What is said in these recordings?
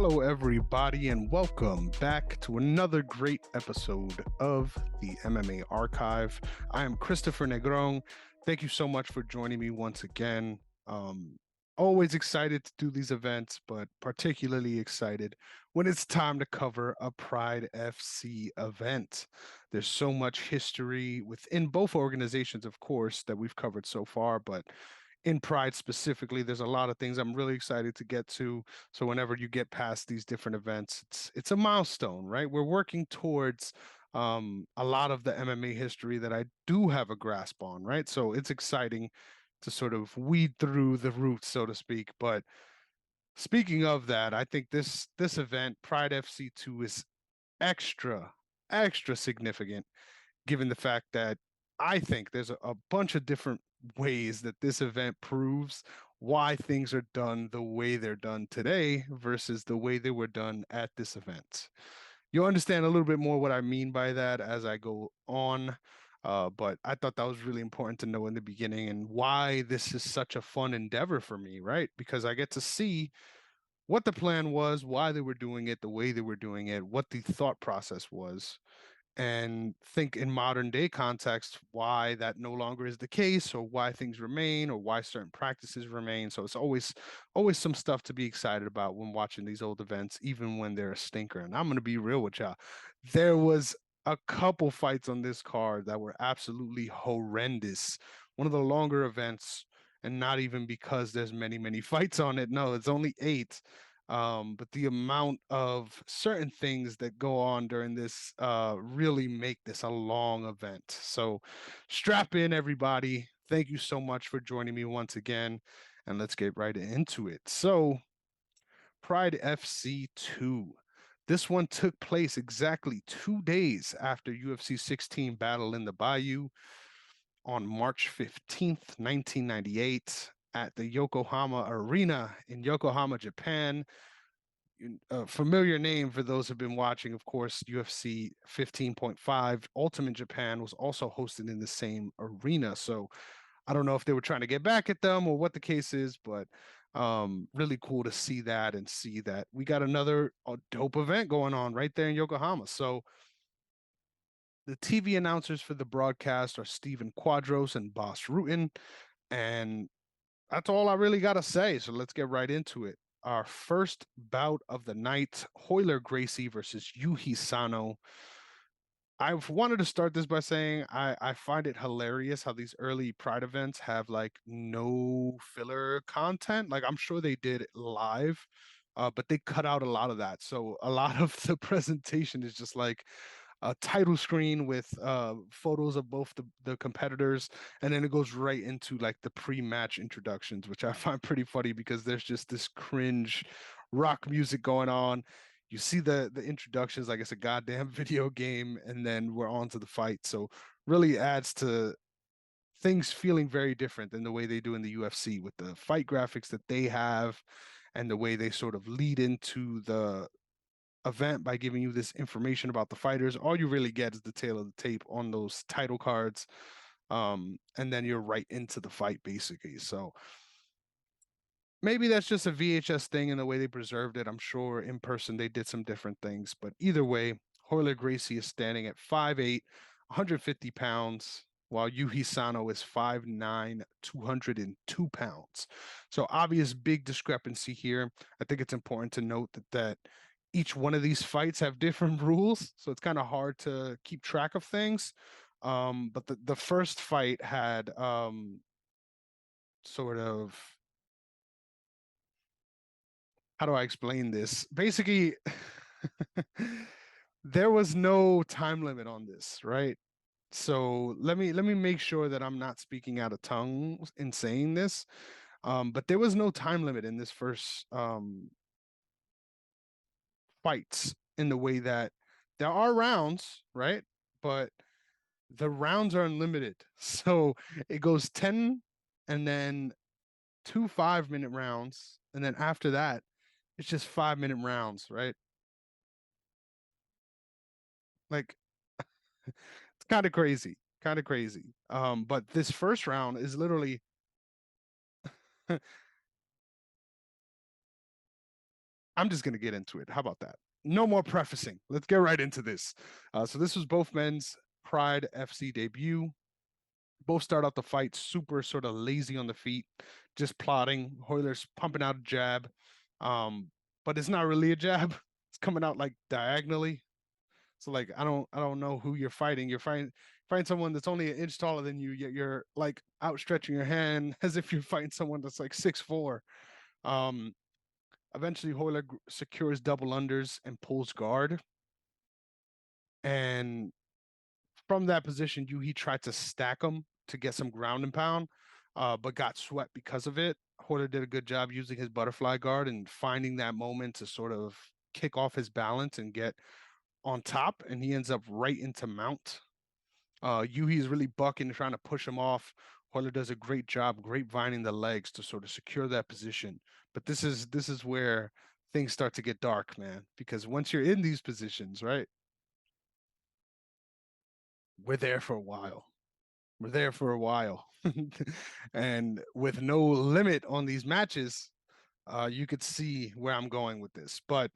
Hello, everybody, and welcome back to another great episode of the MMA Archive. I am Christopher Negron. Thank you so much for joining me once again. Um, Always excited to do these events, but particularly excited when it's time to cover a Pride FC event. There's so much history within both organizations, of course, that we've covered so far, but in Pride specifically, there's a lot of things I'm really excited to get to. So whenever you get past these different events, it's a milestone, right? We're working towards a lot of the MMA history that I do have a grasp on, right? So it's exciting to sort of weed through the roots, so to speak. But speaking of that, I think this event, Pride FC2, is extra extra significant given the fact that I think there's a bunch of different ways that this event proves why things are done the way they're done today versus the way they were done at this event. You'll understand a little bit more what I mean by that as I go on. But I thought that was really important to know in the beginning and why this is such a fun endeavor for me, right? Because I get to see what the plan was, why they were doing it, the way they were doing it, what the thought process was, and think in modern day context why that no longer is the case or why things remain or why certain practices remain. So it's always some stuff to be excited about when watching these old events, even when they're a stinker. And I'm going to be real with y'all, there was a couple fights on this card that were absolutely horrendous. One of the longer events, and not even because there's many fights on it, no, it's only 8. But the amount of certain things that go on during this really make this a long event. So strap in, everybody. Thank you so much for joining me once again, and let's get right into it. So Pride FC 2. This one took place exactly 2 days after UFC 16 Battle in the Bayou on March 15th, 1998 at the Yokohama Arena in Yokohama, Japan. A familiar name for those who've been watching, of course. UFC 15.5 Ultimate Japan was also hosted in the same arena. So I don't know if they were trying to get back at them or what the case is, but really cool to see that and see that we got another dope event going on right there in Yokohama. So the TV announcers for the broadcast are Steven Quadros and Boss Rutan. And that's all I really got to say. So let's get right into it. Our first bout of the night, Royler Gracie versus Yuhi Sano. I've wanted to start this by saying I find it hilarious how these early Pride events have like no filler content. Like I'm sure they did it live, but they cut out a lot of that. So a lot of the presentation is just like a title screen with photos of both the competitors, and then it goes right into like the pre-match introductions, which I find pretty funny because there's just this cringe rock music going on. You see the introductions like it's a goddamn video game, and then we're on to the fight. So really adds to things feeling very different than the way they do in the UFC with the fight graphics that they have and the way they sort of lead into the event by giving you this information about the fighters. All you really get is the tail of the tape on those title cards. And then you're right into the fight basically. So maybe that's just a VHS thing in the way they preserved it. I'm sure in person they did some different things, but either way, Royler Gracie is standing at 5'8", 150 pounds, while Yuhi Sano is 5'9", 202 pounds. So obvious big discrepancy here. I think it's important to note that each one of these fights have different rules, so it's kind of hard to keep track of things. But the first fight had sort of, how do I explain this? Basically, there was no time limit on this, right? So let me make sure that I'm not speaking out of tongue in saying this. But there was no time limit in this first fights in the way that there are rounds, right? But the rounds are unlimited. So it goes 10 and then 2 5-minute rounds. And then after that, it's just 5-minute rounds, right? Like it's kind of crazy, kind of crazy. But this first round is literally I'm just going to get into it. How about that? No more prefacing. Let's get right into this. So this was both men's Pride FC debut. Both start out the fight super sort of lazy on the feet, just plodding. Hoyler's pumping out a jab, um, but it's not really a jab. It's coming out like diagonally. So like I don't know who you're fighting. You're fighting someone that's only an inch taller than you, yet you're like outstretching your hand as if you're fighting someone that's like 6'4". Um, Eventually Hoyler secures double unders and pulls guard. And from that position, he tried to stack him to get some ground and pound, but got swept because of it. Hoyler did a good job using his butterfly guard and finding that moment to sort of kick off his balance and get on top, and he ends up right into mount. Yuhi is really bucking, trying to push him off. Hoyler does a great job grapevining the legs to sort of secure that position. But this is where things start to get dark, man, because once you're in these positions, right, we're there for a while. We're there for a while. And with no limit on these matches, you could see where I'm going with this. But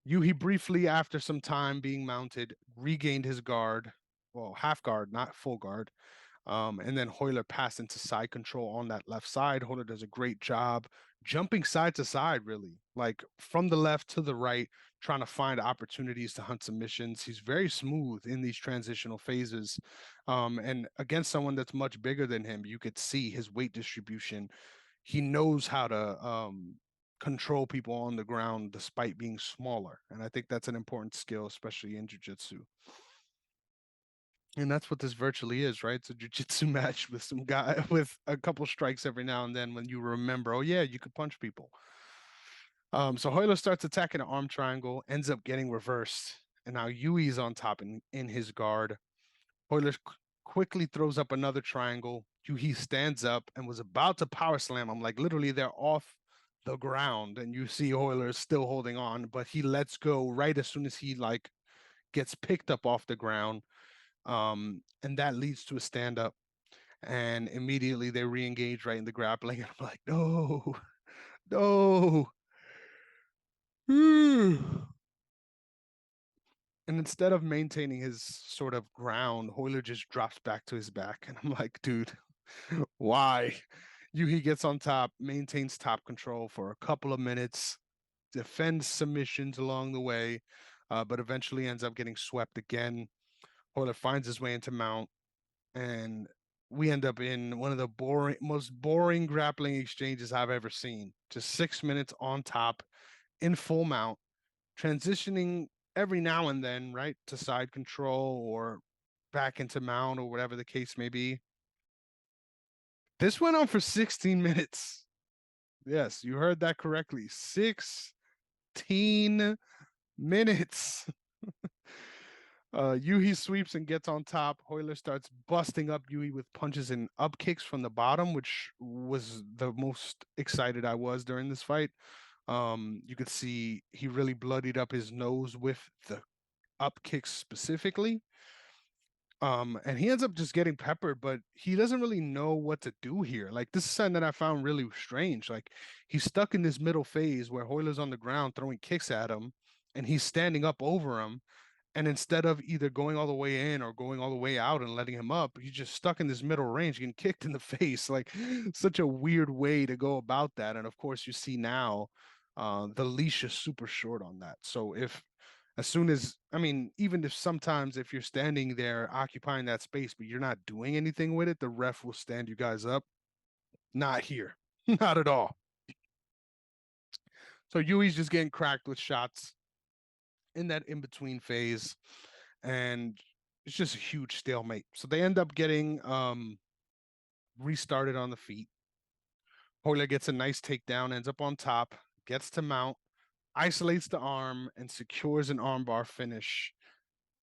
Yuhi briefly, after some time being mounted, regained his guard. Well, half guard, not full guard. And then Hoyler passed into side control on that left side. Hoyler does a great job jumping side to side, really, like from the left to the right, trying to find opportunities to hunt submissions. He's very smooth in these transitional phases. And against someone that's much bigger than him, you could see his weight distribution. He knows how to control people on the ground despite being smaller. And I think that's an important skill, especially in jiu-jitsu. And that's what this virtually is, right? It's a jiu-jitsu match with some guy with a couple strikes every now and then when you remember, oh yeah, you could punch people. So Hoyler starts attacking an arm triangle, ends up getting reversed, and now Yui's on top in his guard. Hoyler quickly throws up another triangle. Yui stands up and was about to power slam him. Like literally, they're off the ground, and you see Hoyler is still holding on, but he lets go right as soon as he like gets picked up off the ground. And that leads to a stand up. And immediately they re-engage right in the grappling. And I'm like, no, no. And instead of maintaining his sort of ground, Hoyler just drops back to his back. And I'm like, dude, why? He gets on top, maintains top control for a couple of minutes, defends submissions along the way, but eventually ends up getting swept again. Hoyler finds his way into mount, and we end up in one of the most boring grappling exchanges I've ever seen. Just 6 minutes on top in full mount, transitioning every now and then, right, to side control or back into mount or whatever the case may be. This went on for 16 minutes. Yes, you heard that correctly. 16 minutes. Yuhi sweeps and gets on top. Hoyler starts busting up Yuhi with punches and up kicks from the bottom, which was the most excited I was during this fight. You could see he really bloodied up his nose with the up kicks specifically. And he ends up just getting peppered, but he doesn't really know what to do here. Like, this is something that I found really strange. Like, he's stuck in this middle phase where Hoyler's on the ground throwing kicks at him, and he's standing up over him. And instead of either going all the way in or going all the way out and letting him up, he's just stuck in this middle range, getting kicked in the face. Like, such a weird way to go about that. And of course, you see now the leash is super short on that. So as soon as, I mean, even if sometimes if you're standing there occupying that space, but you're not doing anything with it, the ref will stand you guys up. Not here. Not at all. So Yui's just getting cracked with shots in that in-between phase, and it's just a huge stalemate. So they end up getting restarted on the feet. Hoyler gets a nice takedown, ends up on top, gets to mount, isolates the arm, and secures an armbar finish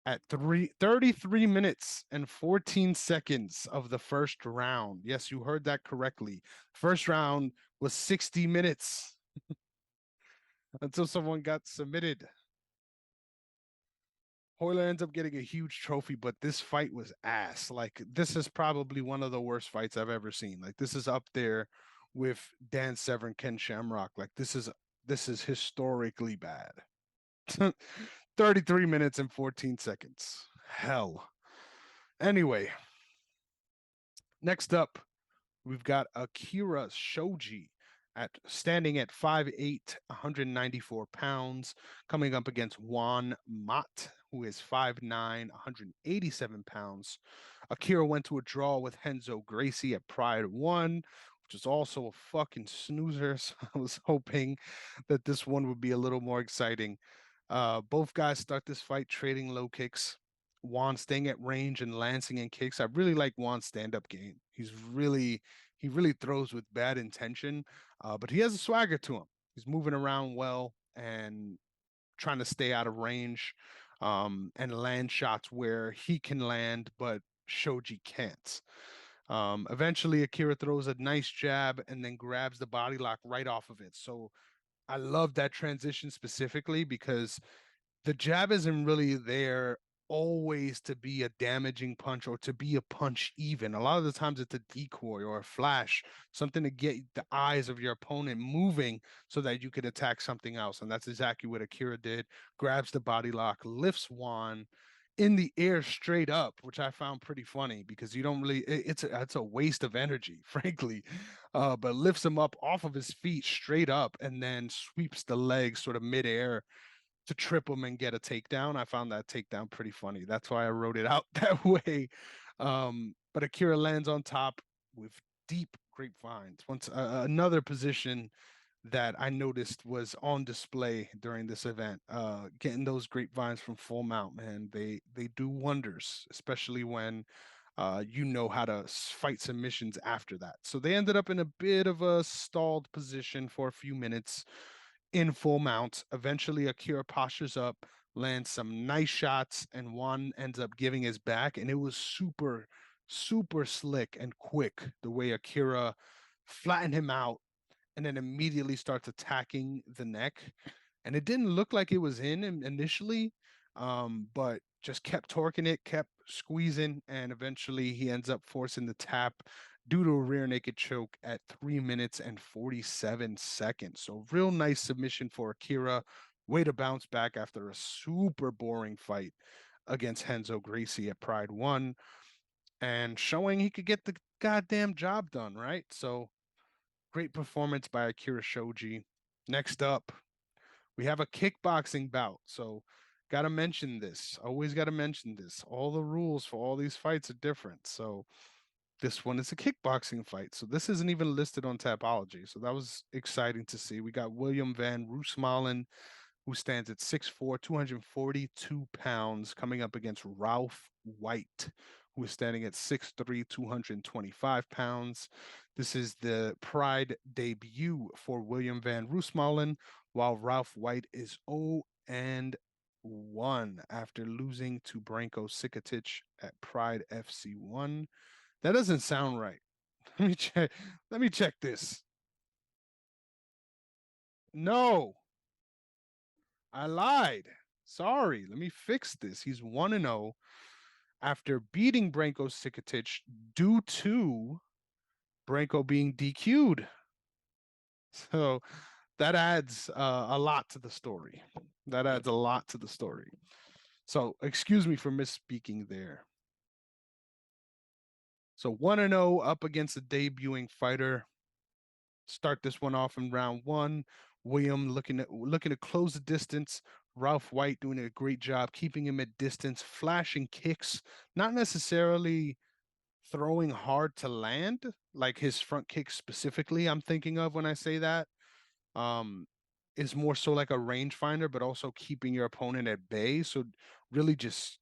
at 33 minutes and 14 seconds of the first round. Yes, you heard that correctly. First round was 60 minutes until someone got submitted. Hoyler ends up getting a huge trophy, but this fight was ass. Like, this is probably one of the worst fights I've ever seen. Like, this is up there with Dan Severn, Ken Shamrock. Like, this is This is historically bad. 33 minutes and 14 seconds. Hell. Anyway, next up, we've got Akira Shoji standing at 5'8", 194 pounds, coming up against Juan Mott, who is 5'9", 187 pounds. Akira went to a draw with Renzo Gracie at Pride 1, which is also a fucking snoozer. So I was hoping that this one would be a little more exciting. Both guys start this fight trading low kicks. Juan staying at range and lancing in kicks. I really like Juan's stand-up game. He really throws with bad intention, but he has a swagger to him. He's moving around well and trying to stay out of range, and land shots where he can land, but Shoji can't. Eventually, Akira throws a nice jab and then grabs the body lock right off of it. So I love that transition specifically because the jab isn't really there always to be a damaging punch or to be a punch even. A lot of the times it's a decoy or a flash, something to get the eyes of your opponent moving so that you could attack something else. And that's exactly what Akira did. Grabs the body lock, lifts Juan in the air straight up, which I found pretty funny because you don't really it's a waste of energy, frankly. But lifts him up off of his feet straight up and then sweeps the legs sort of midair to trip him and get a takedown. I found that takedown pretty funny. That's why I wrote it out that way. But Akira lands on top with deep grapevines. Once another position that I noticed was on display during this event. Getting those grapevines from full mount, man, they do wonders, especially when you know how to fight submissions after that. So they ended up in a bit of a stalled position for a few minutes in full mount. Eventually, Akira postures up, lands some nice shots, and Juan ends up giving his back. And it was super, super slick and quick the way Akira flattened him out and then immediately starts attacking the neck. And it didn't look like it was in initially, but just kept torquing it, kept squeezing, and eventually he ends up forcing the tap due to a rear naked choke at 3 minutes and 47 seconds. So real nice submission for Akira. Way to bounce back after a super boring fight against Renzo Gracie at Pride 1 and showing he could get the goddamn job done, right? So great performance by Akira Shoji. Next up, we have a kickboxing bout. So, got to mention this. Always got to mention this. All the rules for all these fights are different. So, this one is a kickboxing fight. So, this isn't even listed on Tapology. So, that was exciting to see. We got William Van Roosmalen, who stands at 6'4", 242 pounds, coming up against Ralph White, who is standing at 6'3", 225 pounds. This is the Pride debut for William Van Roosmalen, while Ralph White is 0-1 after losing to Branko Sikatic at Pride FC1. That doesn't sound right. Let me check. Let me check this. No, I lied. Sorry, let me fix this. He's 1-0 after beating Branko Sikatic due to Branko being DQ'd. So that adds a lot to the story. That adds a lot to the story. So excuse me for misspeaking there. So 1-0 up against a debuting fighter. Start this one off in round one. William looking to close the distance. Ralph White doing a great job keeping him at distance, flashing kicks, not necessarily throwing hard to land, like his front kick specifically. I'm thinking of when I say that. Is more so like a rangefinder, but also keeping your opponent at bay. So really just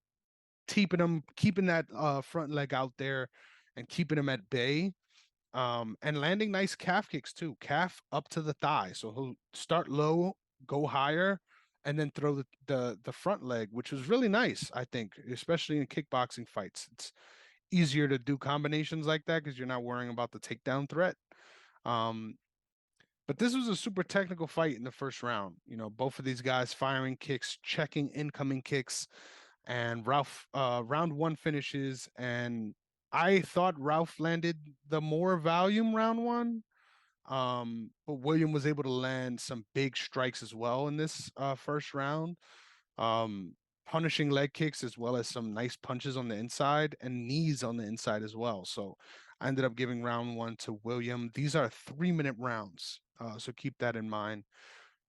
keeping that front leg out there and keeping him at bay. And landing nice calf kicks too. Calf up to the thigh. So he'll start low, go higher, and then throw the front leg, which was really nice, I think, especially in kickboxing fights. It's easier to do combinations like that because you're not worrying about the takedown threat. But this was a super technical fight in the first round. You know, both of these guys firing kicks, checking incoming kicks, and Ralph round one finishes, and I thought Ralph landed the more volume round one. But William was able to land some big strikes as well in this first round, um, punishing leg kicks as well as some nice punches on the inside and knees on the inside as well. So I ended up giving round one to William. These are 3-minute rounds, so keep that in mind.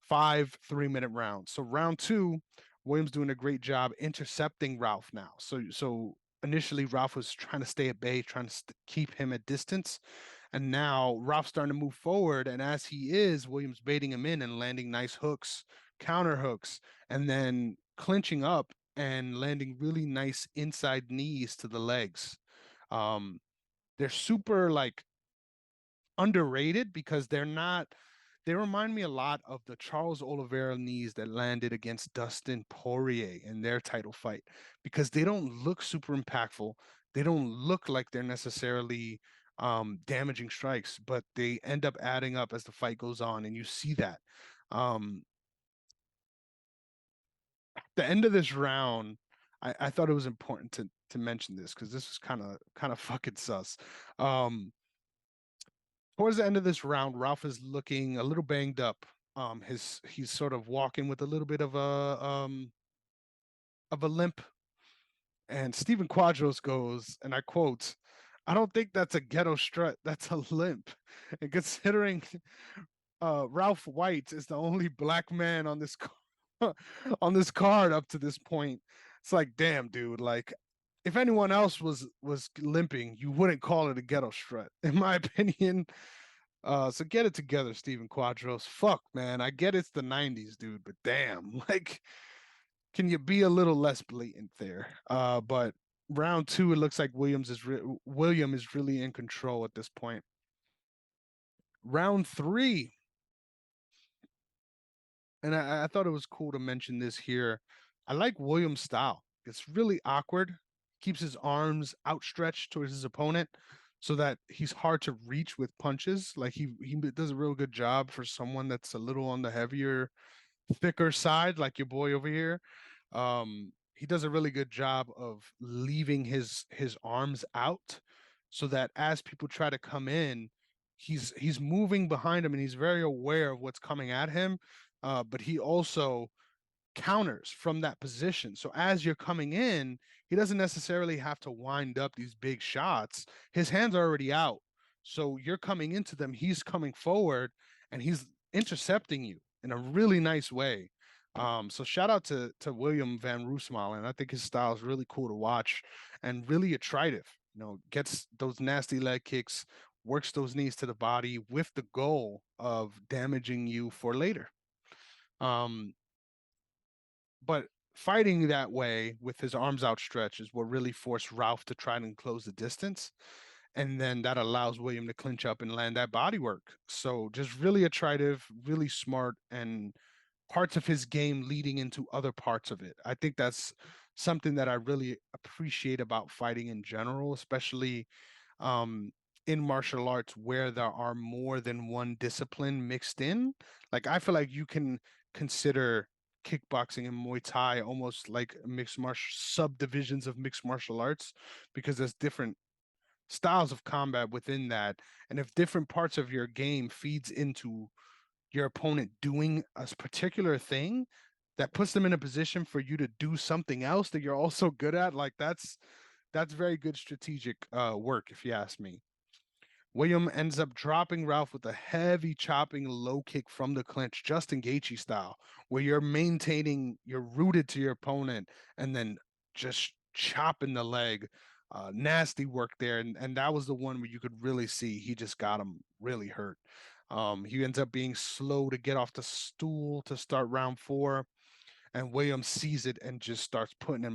5 3-minute rounds. So round two, Williams doing a great job intercepting Ralph now. So initially Ralph was trying to stay at bay, trying to keep him at distance. And now Ralph's starting to move forward. And as he is, Williams baiting him in and landing nice hooks, counter hooks, and then clinching up and landing really nice inside knees to the legs. Um, they're super like underrated because they remind me a lot of the Charles Oliveira knees that landed against Dustin Poirier in their title fight because they don't look super impactful. They don't look like they're necessarily damaging strikes, but they end up adding up as the fight goes on, and you see that. Um, the end of this round, I thought it was important to mention this because this was kind of fucking sus. Um, Towards the end of this round, Ralph is looking a little banged up. He's sort of walking with a little bit of a limp. And Stephen Quadros goes, and I quote, "I don't think that's a ghetto strut. That's a limp." And considering Ralph White is the only black man on this on this card up to this point, it's like, damn, dude. Like, if anyone else was limping, you wouldn't call it a ghetto strut, in my opinion. So get it together, Stephen Quadros. Fuck, man. I get it's the 90s, dude, but damn, like, can you be a little less blatant there? But round two, it looks like William is really in control at this point. Round three, and I thought it was cool to mention this here. I like William's style. It's really awkward. Keeps his arms outstretched towards his opponent so that he's hard to reach with punches. Like he does a real good job for someone that's a little on the heavier, thicker side, like your boy over here. He does a really good job of leaving his arms out so that as people try to come in, he's moving behind him and he's very aware of what's coming at him. But he also counters from that position. So as you're coming in, he doesn't necessarily have to wind up these big shots. His hands are already out. So you're coming into them, he's coming forward and he's intercepting you in a really nice way. So shout out to William Van Roosmalen. I think his style is really cool to watch and really attritive. You know, gets those nasty leg kicks, works those knees to the body with the goal of damaging you for later. Um, but fighting that way with his arms outstretched is what really forced Ralph to try and close the distance. And then that allows William to clinch up and land that body work. So just really attritive, really smart, and parts of his game leading into other parts of it. I think that's something that I really appreciate about fighting in general, especially um, in martial arts where there are more than one discipline mixed in. Like I feel like you can consider kickboxing and Muay Thai almost like mixed martial subdivisions of mixed martial arts because there's different styles of combat within that. And if different parts of your game feeds into your opponent doing a particular thing that puts them in a position for you to do something else that you're also good at, like that's very good strategic work, if you ask me. William ends up dropping Ralph with a heavy chopping low kick from the clinch, Justin Gaethje style, where you're rooted to your opponent, and then just chopping the leg. Nasty work there, and that was the one where you could really see he just got him really hurt. He ends up being slow to get off the stool to start round four, and Williams sees it and just starts putting it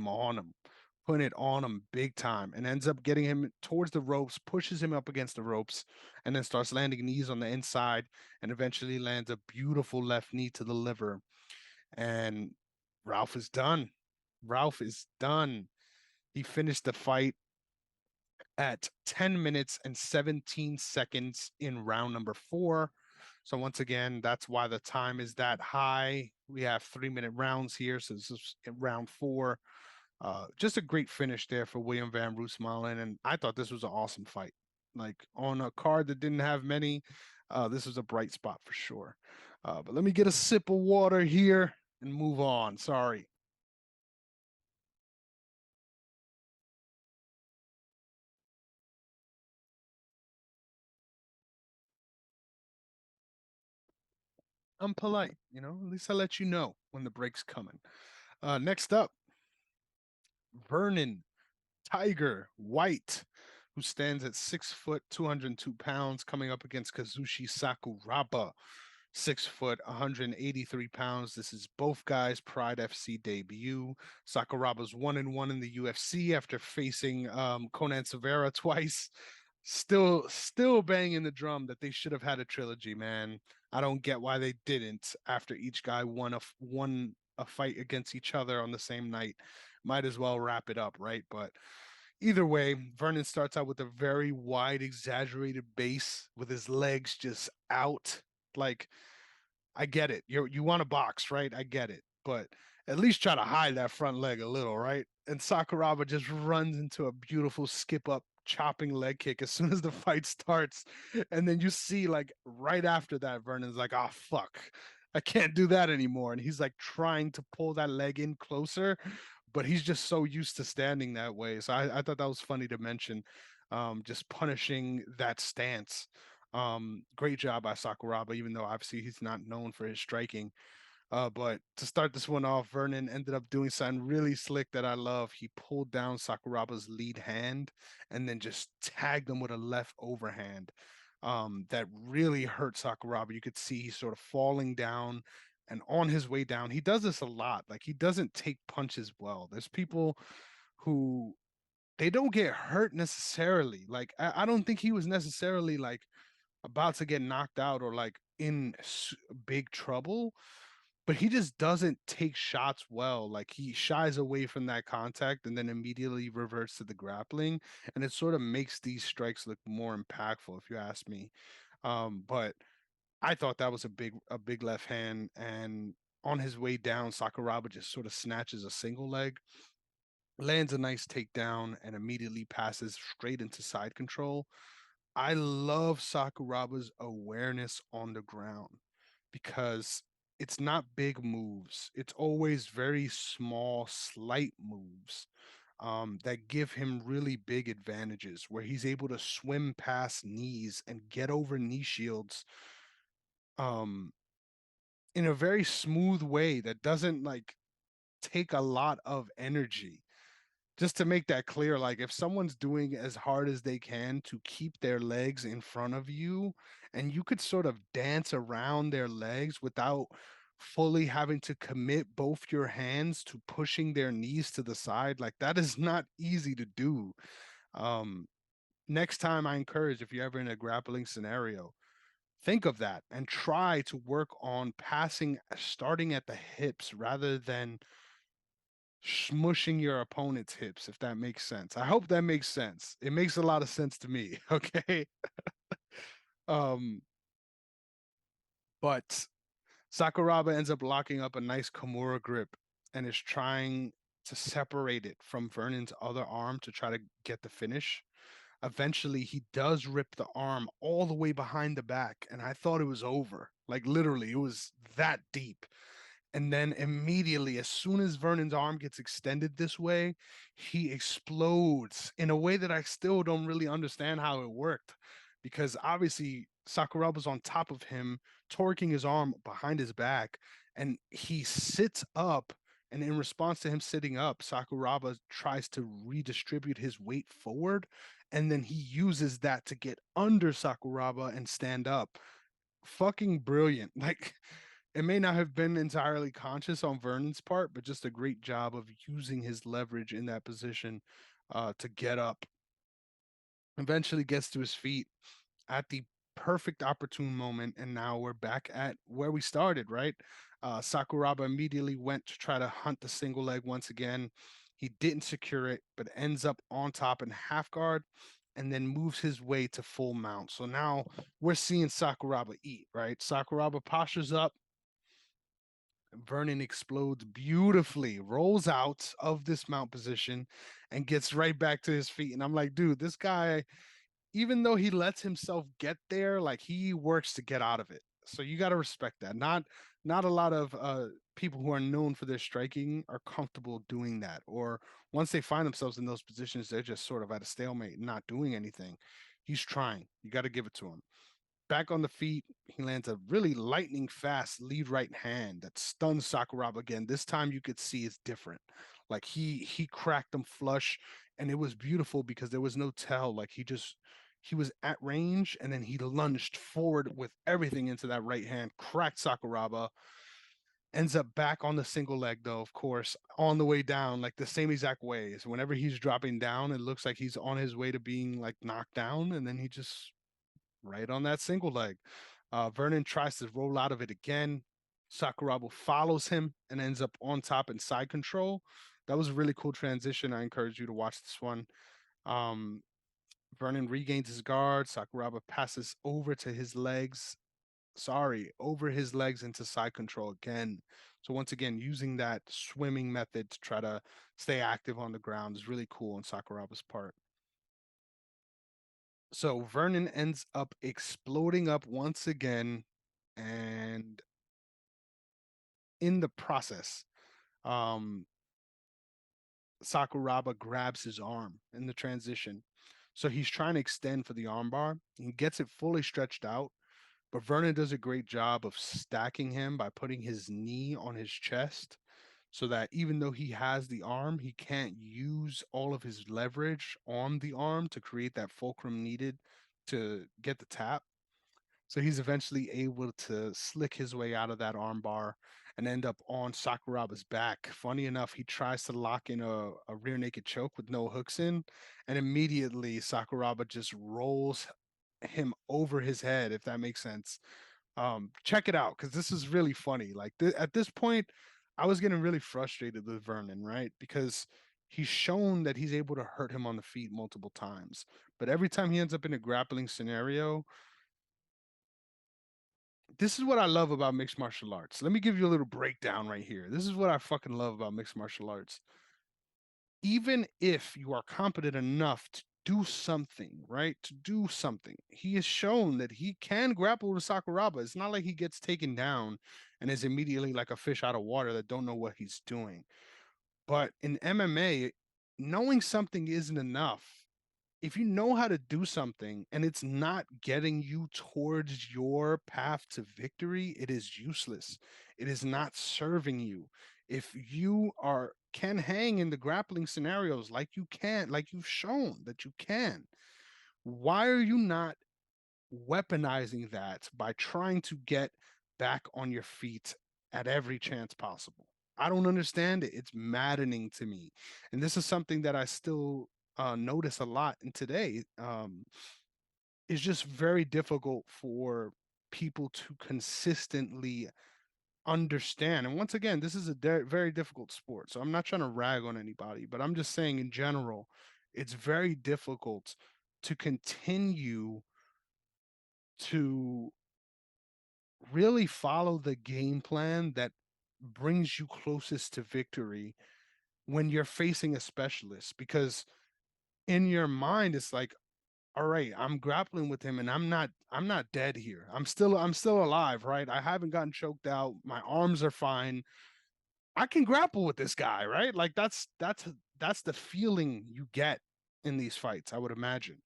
on him big time, and ends up getting him towards the ropes, pushes him up against the ropes, and then starts landing knees on the inside, and eventually lands a beautiful left knee to the liver. And Ralph is done. Ralph is done. He finished the fight at 10 minutes and 17 seconds in round number four. So once again, that's why the time is that high. We have 3-minute rounds here. So this is round four. Just a great finish there for William Van Roosmalen. And I thought this was an awesome fight. Like on a card that didn't have many, This was a bright spot for sure. But let me get a sip of water here and move on. Sorry. I'm polite, at least I let you know when the break's coming. Next up, Vernon Tiger White, who stands at 6 foot, 202 pounds, coming up against Kazushi Sakuraba, 6 foot, 183 pounds. This is both guys' Pride FC debut. Sakuraba's 1-1 in the UFC after facing Conan Severa twice. Still banging the drum that they should have had a trilogy, man. I don't get why they didn't after each guy won a fight against each other on the same night. Might as well wrap it up, right? But either way, Vernon starts out with a very wide, exaggerated base with his legs just out. Like, I get it. You want to box, right? I get it. But at least try to hide that front leg a little, right? And Sakuraba just runs into a beautiful skip up chopping leg kick as soon as the fight starts. And then you see like right after that, Vernon's like, oh fuck. I can't do that anymore. And he's like trying to pull that leg in closer, but he's just so used to standing that way. So I thought that was funny to mention. Just punishing that stance. Great job by Sakuraba, even though obviously he's not known for his striking. But to start this one off, Vernon ended up doing something really slick that I love. He pulled down Sakuraba's lead hand and then just tagged him with a left overhand. That really hurt Sakuraba. You could see he's sort of falling down, and on his way down, he does this a lot. Like he doesn't take punches well. There's people who they don't get hurt necessarily. Like I don't think he was necessarily like about to get knocked out or like in big trouble, but he just doesn't take shots well. Like he shies away from that contact and then immediately reverts to the grappling, and it sort of makes these strikes look more impactful, if you ask me. But I thought that was a big left hand, and on his way down, Sakuraba just sort of snatches a single leg, lands a nice takedown, and immediately passes straight into side control. I love Sakuraba's awareness on the ground because it's not big moves. It's always very small, slight moves that give him really big advantages where he's able to swim past knees and get over knee shields um, in a very smooth way that doesn't like take a lot of energy. Just to make that clear, like if someone's doing as hard as they can to keep their legs in front of you, and you could sort of dance around their legs without fully having to commit both your hands to pushing their knees to the side, like that is not easy to do. Um, Next time I encourage, if you're ever in a grappling scenario, think of that and try to work on passing starting at the hips rather than smushing your opponent's hips, if that makes sense. I hope that makes sense. It makes a lot of sense to me. Okay. um, but Sakuraba ends up locking up a nice Kimura grip and is trying to separate it from Vernon's other arm to try to get the finish. Eventually, he does rip the arm all the way behind the back, and I thought it was over. Like, literally, it was that deep. And then immediately, as soon as Vernon's arm gets extended this way, he explodes in a way that I still don't really understand how it worked. Because obviously, Sakuraba's on top of him, torquing his arm behind his back, and he sits up. And in response to him sitting up, Sakuraba tries to redistribute his weight forward. And then he uses that to get under Sakuraba and stand up. Fucking brilliant. Like, it may not have been entirely conscious on Vernon's part, but just a great job of using his leverage in that position to get up. Eventually gets to his feet at the perfect opportune moment, and now we're back at where we started, right? Sakuraba immediately went to try to hunt the single leg once again. He didn't secure it, but ends up on top in half guard and then moves his way to full mount. So now we're seeing Sakuraba eat, right? Sakuraba postures up, Vernon explodes beautifully, rolls out of this mount position, and gets right back to his feet. And I'm like, dude, this guy, even though he lets himself get there, like he works to get out of it. So you got to respect that. Not a lot of people who are known for their striking are comfortable doing that, or once they find themselves in those positions, they're just sort of at a stalemate, not doing anything. He's trying. You got to give it to him. Back on the feet, he lands a really lightning fast lead right hand that stuns Sakuraba again. This time you could see it's different. Like he cracked him flush, and it was beautiful because there was no tell. Like he was at range, and then he lunged forward with everything into that right hand, cracked Sakuraba. Ends up back on the single leg though, of course, on the way down, like the same exact way. So whenever he's dropping down, it looks like he's on his way to being like knocked down, and then he just right on that single leg. Vernon tries to roll out of it again. Sakuraba follows him and ends up on top in side control. That was a really cool transition. I encourage you to watch this one. Um, Vernon regains his guard. Sakuraba passes over to his legs. Sorry, over his legs into side control again. So once again, using that swimming method to try to stay active on the ground is really cool on Sakuraba's part. So Vernon ends up exploding up once again, and in the process, um, Sakuraba grabs his arm in the transition. So he's trying to extend for the armbar. He gets it fully stretched out, but Vernon does a great job of stacking him by putting his knee on his chest so that even though he has the arm, he can't use all of his leverage on the arm to create that fulcrum needed to get the tap. So he's eventually able to slick his way out of that armbar and end up on Sakuraba's back. Funny enough, he tries to lock in a rear naked choke with no hooks in, and immediately Sakuraba just rolls him over his head, if that makes sense. Check it out because this is really funny. Like at this point, I was getting really frustrated with Vernon, right? Because he's shown that he's able to hurt him on the feet multiple times, but every time he ends up in a grappling scenario, this is what I love about mixed martial arts. Let me give you a little breakdown right here. This is what I fucking love about mixed martial arts. Even if you are competent enough to do something, right? To do something, he has shown that he can grapple with Sakuraba. It's not like he gets taken down and is immediately like a fish out of water that don't know what he's doing. But in MMA, knowing something isn't enough. If you know how to do something and it's not getting you towards your path to victory, it is useless. It is not serving you. If you are can hang in the grappling scenarios like you can, like you've shown that you can, why are you not weaponizing that by trying to get back on your feet at every chance possible? I don't understand it. It's maddening to me. And this is something that I still notice a lot in today. It's just very difficult for people to consistently understand. And once again, this is a very difficult sport. So I'm not trying to rag on anybody, but I'm just saying in general, it's very difficult to continue to really follow the game plan that brings you closest to victory when you're facing a specialist, because in your mind it's like, all right, I'm grappling with him and I'm not dead here. I'm still alive, right? I haven't gotten choked out. My arms are fine. I can grapple with this guy, right? Like that's the feeling you get in these fights, I would imagine.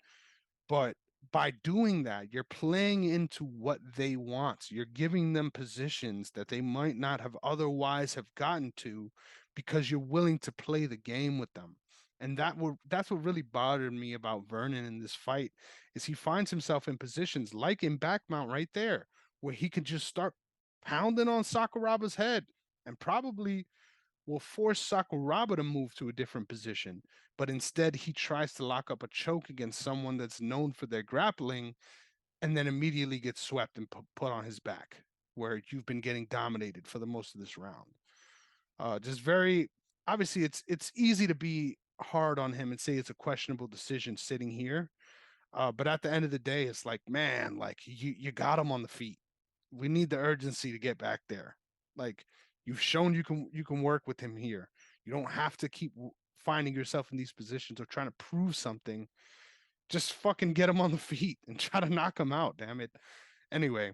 But by doing that, you're playing into what they want. You're giving them positions that they might not have otherwise have gotten to because you're willing to play the game with them. And that's what really bothered me about Vernon in this fight is he finds himself in positions like in back mount right there, where he could just start pounding on Sakuraba's head and probably will force Sakuraba to move to a different position, but instead he tries to lock up a choke against someone that's known for their grappling and then immediately gets swept and put on his back, where you've been getting dominated for the most of this round. Just very obviously, it's easy to be hard on him and say it's a questionable decision sitting here. But at the end of the day, it's like, man, like you got him on the feet. We need the urgency to get back there. Like you've shown you can work with him here. You don't have to keep finding yourself in these positions or trying to prove something. Just fucking get him on the feet and try to knock him out, damn it. Anyway,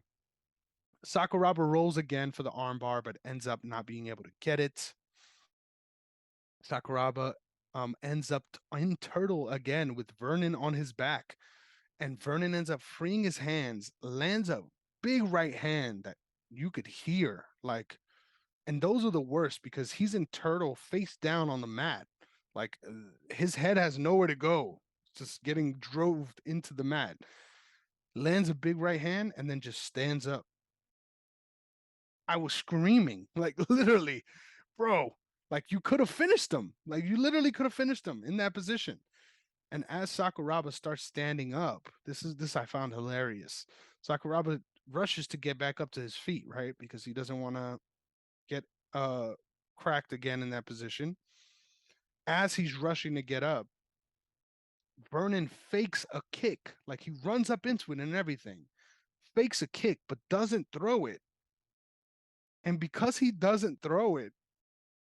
Sakuraba rolls again for the armbar, but ends up not being able to get it. Sakuraba ends up in turtle again with Vernon on his back, and Vernon ends up freeing his hands, lands a big right hand that you could hear, like, and those are the worst because he's in turtle face down on the mat, like his head has nowhere to go, just getting drove into the mat. Lands a big right hand and then just stands up. I was screaming, like literally, bro, like you could have finished him. Like you literally could have finished him in that position. And as Sakuraba starts standing up, this I found hilarious. Sakuraba rushes to get back up to his feet, right? Because he doesn't want to get uh cracked again in that position. As he's rushing to get up, Vernon fakes a kick. Like he runs up into it and everything. Fakes a kick, but doesn't throw it. And because he doesn't throw it,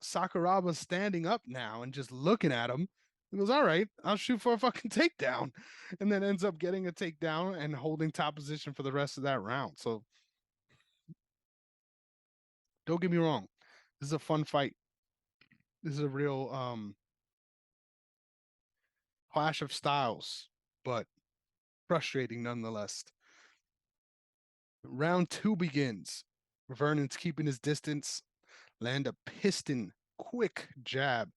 Sakuraba's standing up now and just looking at him. He goes, all right, I'll shoot for a fucking takedown. And then ends up getting a takedown and holding top position for the rest of that round. So don't get me wrong. This is a fun fight. This is a real clash of styles, but frustrating nonetheless. Round two begins. Vernon's keeping his distance, land a piston quick jab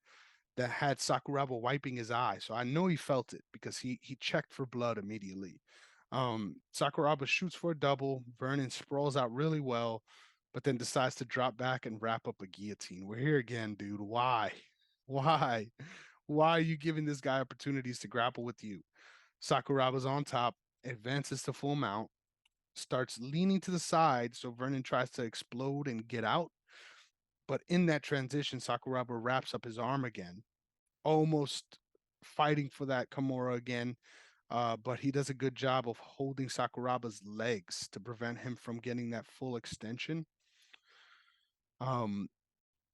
that had Sakuraba wiping his eye. So I know he felt it because he checked for blood immediately. Sakuraba shoots for a double. Vernon sprawls out really well, but then decides to drop back and wrap up a guillotine. We're here again, dude. Why? Why? Why are you giving this guy opportunities to grapple with you? Sakuraba's on top, advances to full mount, starts leaning to the side, so Vernon tries to explode and get out. But in that transition, Sakuraba wraps up his arm again, almost fighting for that Kimura again. But he does a good job of holding Sakuraba's legs to prevent him from getting that full extension. Um,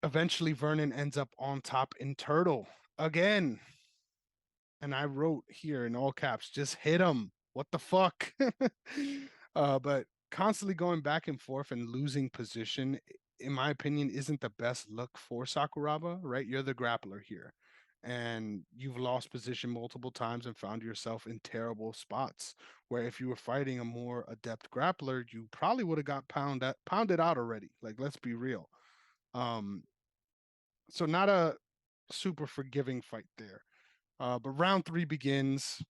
Eventually, Vernon ends up on top in turtle again. And I wrote here in all caps, just hit him. What the fuck? But constantly going back and forth and losing position, in my opinion, isn't the best look for Sakuraba, right? You're the grappler here. And you've lost position multiple times and found yourself in terrible spots where if you were fighting a more adept grappler, you probably would have got pounded out already. Like, let's be real. Um, so not a super forgiving fight there. But round three begins.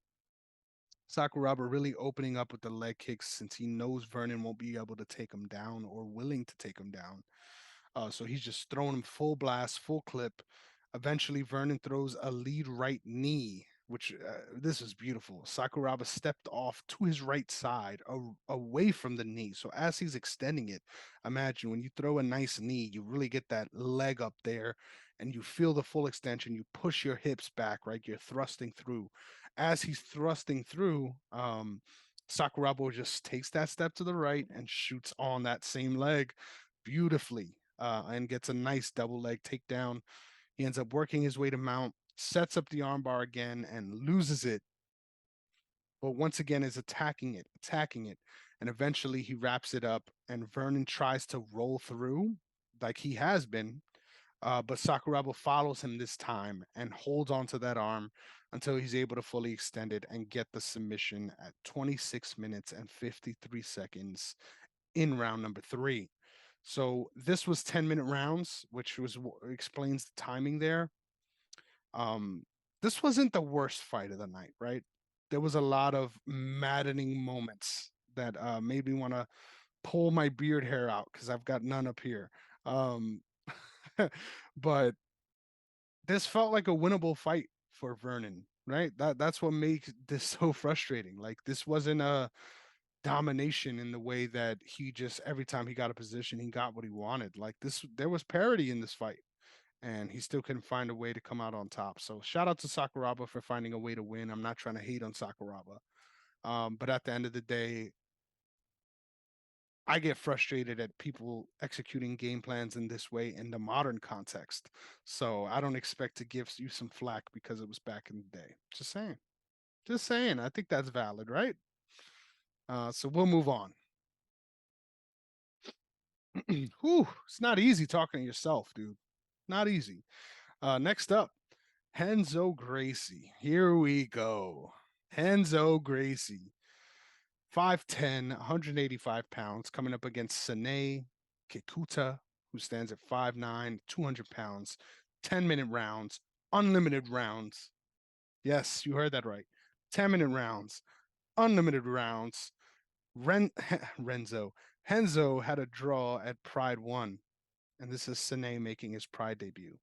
Sakuraba really opening up with the leg kicks since he knows Vernon won't be able to take him down or willing to take him down. So he's just throwing him full blast, full clip. Eventually, Vernon throws a lead right knee, which this is beautiful. Sakuraba stepped off to his right side, away from the knee. So as he's extending it, imagine when you throw a nice knee, you really get that leg up there and you feel the full extension. You push your hips back, right? You're thrusting through. As he's thrusting through, Sakuraba just takes that step to the right and shoots on that same leg beautifully, and gets a nice double leg takedown. He ends up working his way to mount, sets up the armbar again, and loses it. But once again is attacking it, and eventually he wraps it up. And Vernon tries to roll through, like he has been, but Sakuraba follows him this time and holds onto that arm until he's able to fully extend it and get the submission at 26 minutes and 53 seconds in round number three. So this was 10-minute rounds, which was explains the timing there. Um, this wasn't the worst fight of the night, right? There was a lot of maddening moments that made me want to pull my beard hair out because I've got none up here. Um, but this felt like a winnable fight for Vernon, right? That's what makes this so frustrating. Like this wasn't a domination in the way that he just every time he got a position, he got what he wanted. Like this, there was parity in this fight, and he still couldn't find a way to come out on top. So shout out to Sakuraba for finding a way to win. I'm not trying to hate on Sakuraba, but at the end of the day, I get frustrated at people executing game plans in this way in the modern context. So I don't expect to give you some flack because it was back in the day. Just saying. Just saying. I think that's valid, right? So we'll move on. Whew, it's not easy talking to yourself, dude. Not easy. Next up, Renzo Gracie. Here we go. Renzo Gracie, 5'10", 185 pounds, coming up against Sine Kikuta, who stands at 5'9", 200 pounds, 10-minute rounds, unlimited rounds. Yes, you heard that right. 10-minute rounds, unlimited rounds. Renzo. Renzo had a draw at Pride 1, and this is Sine making his Pride debut.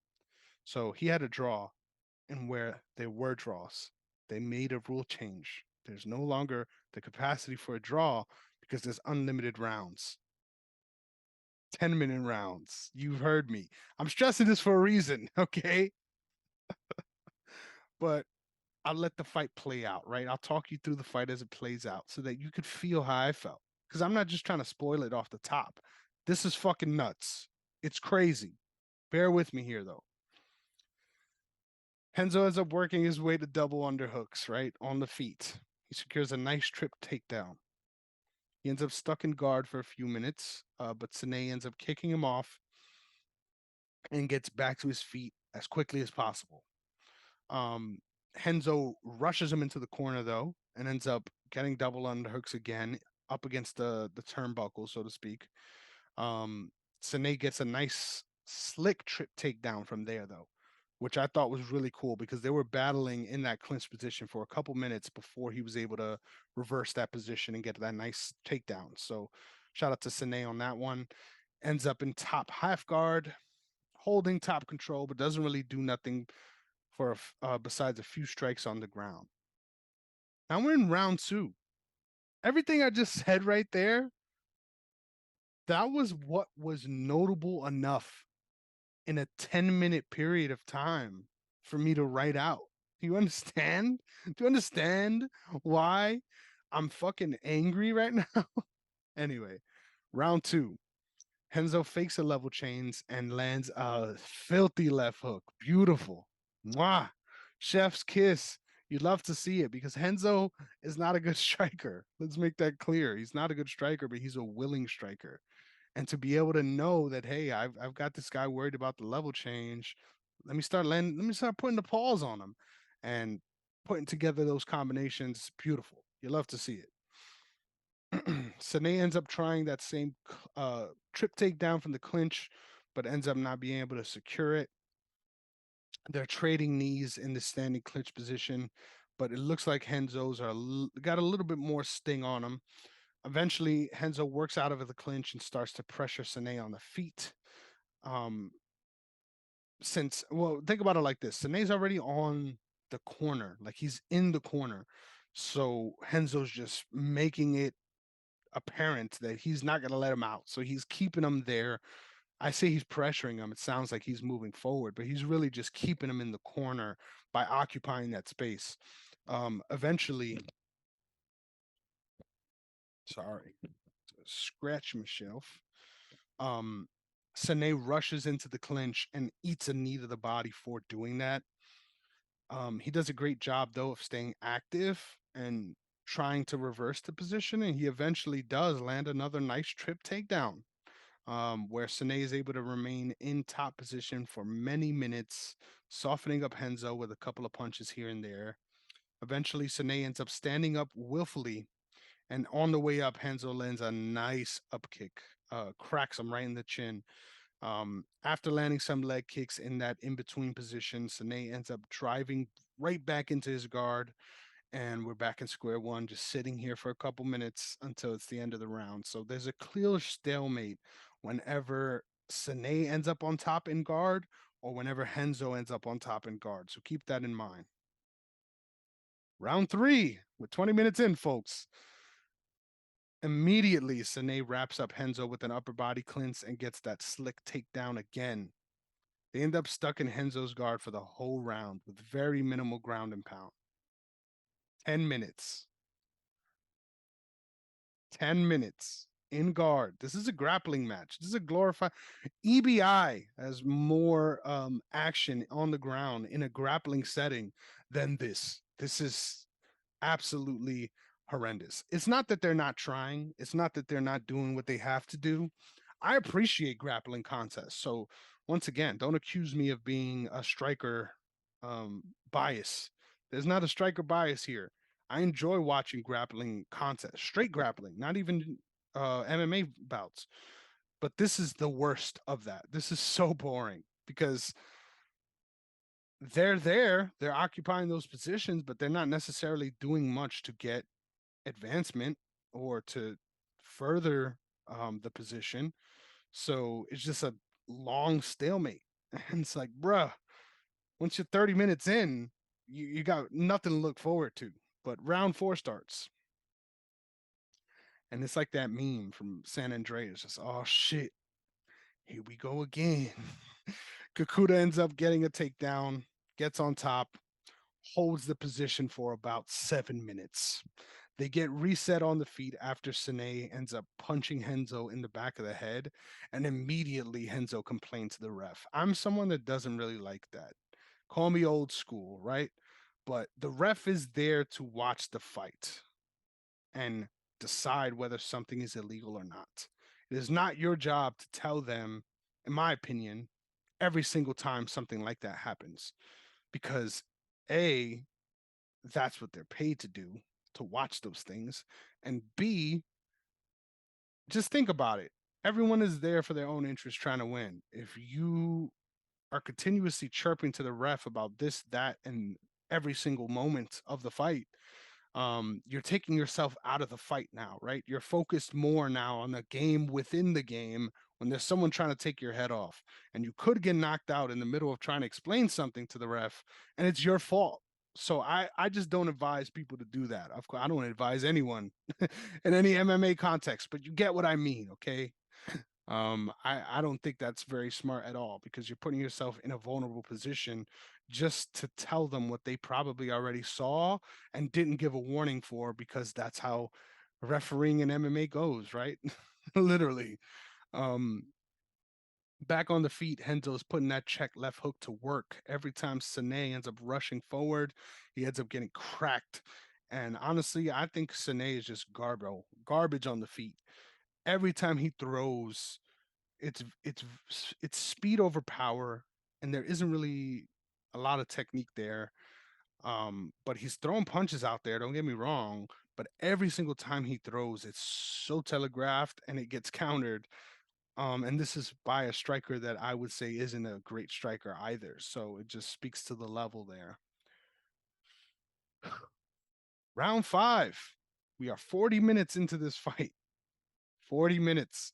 So he had a draw, and where there were draws, they made a rule change. There's no longer the capacity for a draw because there's unlimited rounds. 10-minute rounds. You've heard me. I'm stressing this for a reason, okay? But I'll let the fight play out, right? I'll talk you through the fight as it plays out so that you could feel how I felt. Because I'm not just trying to spoil it off the top. This is fucking nuts. It's crazy. Bear with me here, though. Renzo ends up working his way to double underhooks, right, on the feet. He secures a nice trip takedown. He ends up stuck in guard for a few minutes, but Sine ends up kicking him off and gets back to his feet as quickly as possible. Renzo rushes him into the corner, though, and ends up getting double underhooks again up against the turnbuckle, so to speak. Sine gets a nice slick trip takedown from there, though, which I thought was really cool because they were battling in that clinch position for a couple minutes before he was able to reverse that position and get that nice takedown. So shout out to Sine on that one. Ends up in top half guard, holding top control, but doesn't really do nothing for besides a few strikes on the ground. Now we're in round 2. Everything I just said right there, that was what was notable enough in a 10-minute period of time for me to write out. Do you understand? Do you understand why I'm fucking angry right now? Anyway, round 2. Renzo fakes a level chains and lands a filthy left hook. Beautiful. Mwah. Chef's kiss. You'd love to see it because Renzo is not a good striker. Let's make that clear. He's not a good striker, but he's a willing striker. And to be able to know that, hey, I've got this guy worried about the level change. Let me start putting the pause on him and putting together those combinations. Beautiful. You love to see it. Sane ends up trying that same trip takedown from the clinch, but ends up not being able to secure it. They're trading knees in the standing clinch position, but it looks like Renzo's got a little bit more sting on him. Eventually, Renzo works out of the clinch and starts to pressure Sane on the feet. Think about it like this: Sane's already on the corner, like he's in the corner. So Renzo's just making it apparent that he's not going to let him out. So he's keeping him there. I say he's pressuring him. It sounds like he's moving forward, but he's really just keeping him in the corner by occupying that space. Eventually, sorry, scratch myself. Sane rushes into the clinch and eats a knee to the body for doing that. He does a great job, though, of staying active and trying to reverse the position, and he eventually does land another nice trip takedown, where Sane is able to remain in top position for many minutes, softening up Renzo with a couple of punches here and there. Eventually, Sane ends up standing up willfully, and on the way up, Renzo lands a nice up kick, cracks him right in the chin. After landing some leg kicks in that in-between position, Sane ends up driving right back into his guard, and we're back in square one, just sitting here for a couple minutes until it's the end of the round. So there's a clear stalemate whenever Sane ends up on top in guard or whenever Renzo ends up on top in guard. So keep that in mind. Round 3, with 20 minutes in, folks. Immediately, Sane wraps up Renzo with an upper body clinch and gets that slick takedown again. They end up stuck in Renzo's guard for the whole round with very minimal ground and pound. 10 minutes. 10 minutes in guard. This is a grappling match. This is a glorified EBI has more action on the ground in a grappling setting than this. This is absolutely horrendous. It's not that they're not trying, it's not that they're not doing what they have to do. I appreciate grappling contests. So once again, don't accuse me of being a striker bias. There's not a striker bias here. I enjoy watching grappling contests, straight grappling, not even MMA bouts. But this is the worst of that. This is so boring because they're occupying those positions, but they're not necessarily doing much to get advancement or to further the position. So it's just a long stalemate. And it's like, bruh, once you're 30 minutes in, you got nothing to look forward to. But round 4 starts. And it's like that meme from San Andreas, just, oh shit, here we go again. Kakuta ends up getting a takedown, gets on top, holds the position for about 7 minutes. They get reset on the feet after Sine ends up punching Henzo in the back of the head, and immediately Henzo complains to the ref. I'm someone that doesn't really like that. Call me old school, right? But the ref is there to watch the fight and decide whether something is illegal or not. It is not your job to tell them, in my opinion, every single time something like that happens. Because A, that's what they're paid to do, to watch those things. And B, just think about it. Everyone is there for their own interest trying to win. If you are continuously chirping to the ref about this, that, and every single moment of the fight, you're taking yourself out of the fight now, right? You're focused more now on the game within the game when there's someone trying to take your head off. And you could get knocked out in the middle of trying to explain something to the ref, and it's your fault. So I just don't advise people to do that. Of course, I don't advise anyone in any MMA context, but you get what I mean, okay? I don't think that's very smart at all because you're putting yourself in a vulnerable position just to tell them what they probably already saw and didn't give a warning for because that's how refereeing in MMA goes, right? Literally. Um, Back on the feet, Henzo's putting that check left hook to work. Every time Sane ends up rushing forward, he ends up getting cracked. And honestly, I think Sane is just garbage on the feet. Every time he throws, it's speed over power, and there isn't really a lot of technique there. But he's throwing punches out there, don't get me wrong, but every single time he throws, it's so telegraphed and it gets countered. And this is by a striker that I would say isn't a great striker either. So it just speaks to the level there. Round 5. We are 40 minutes into this fight. 40 minutes.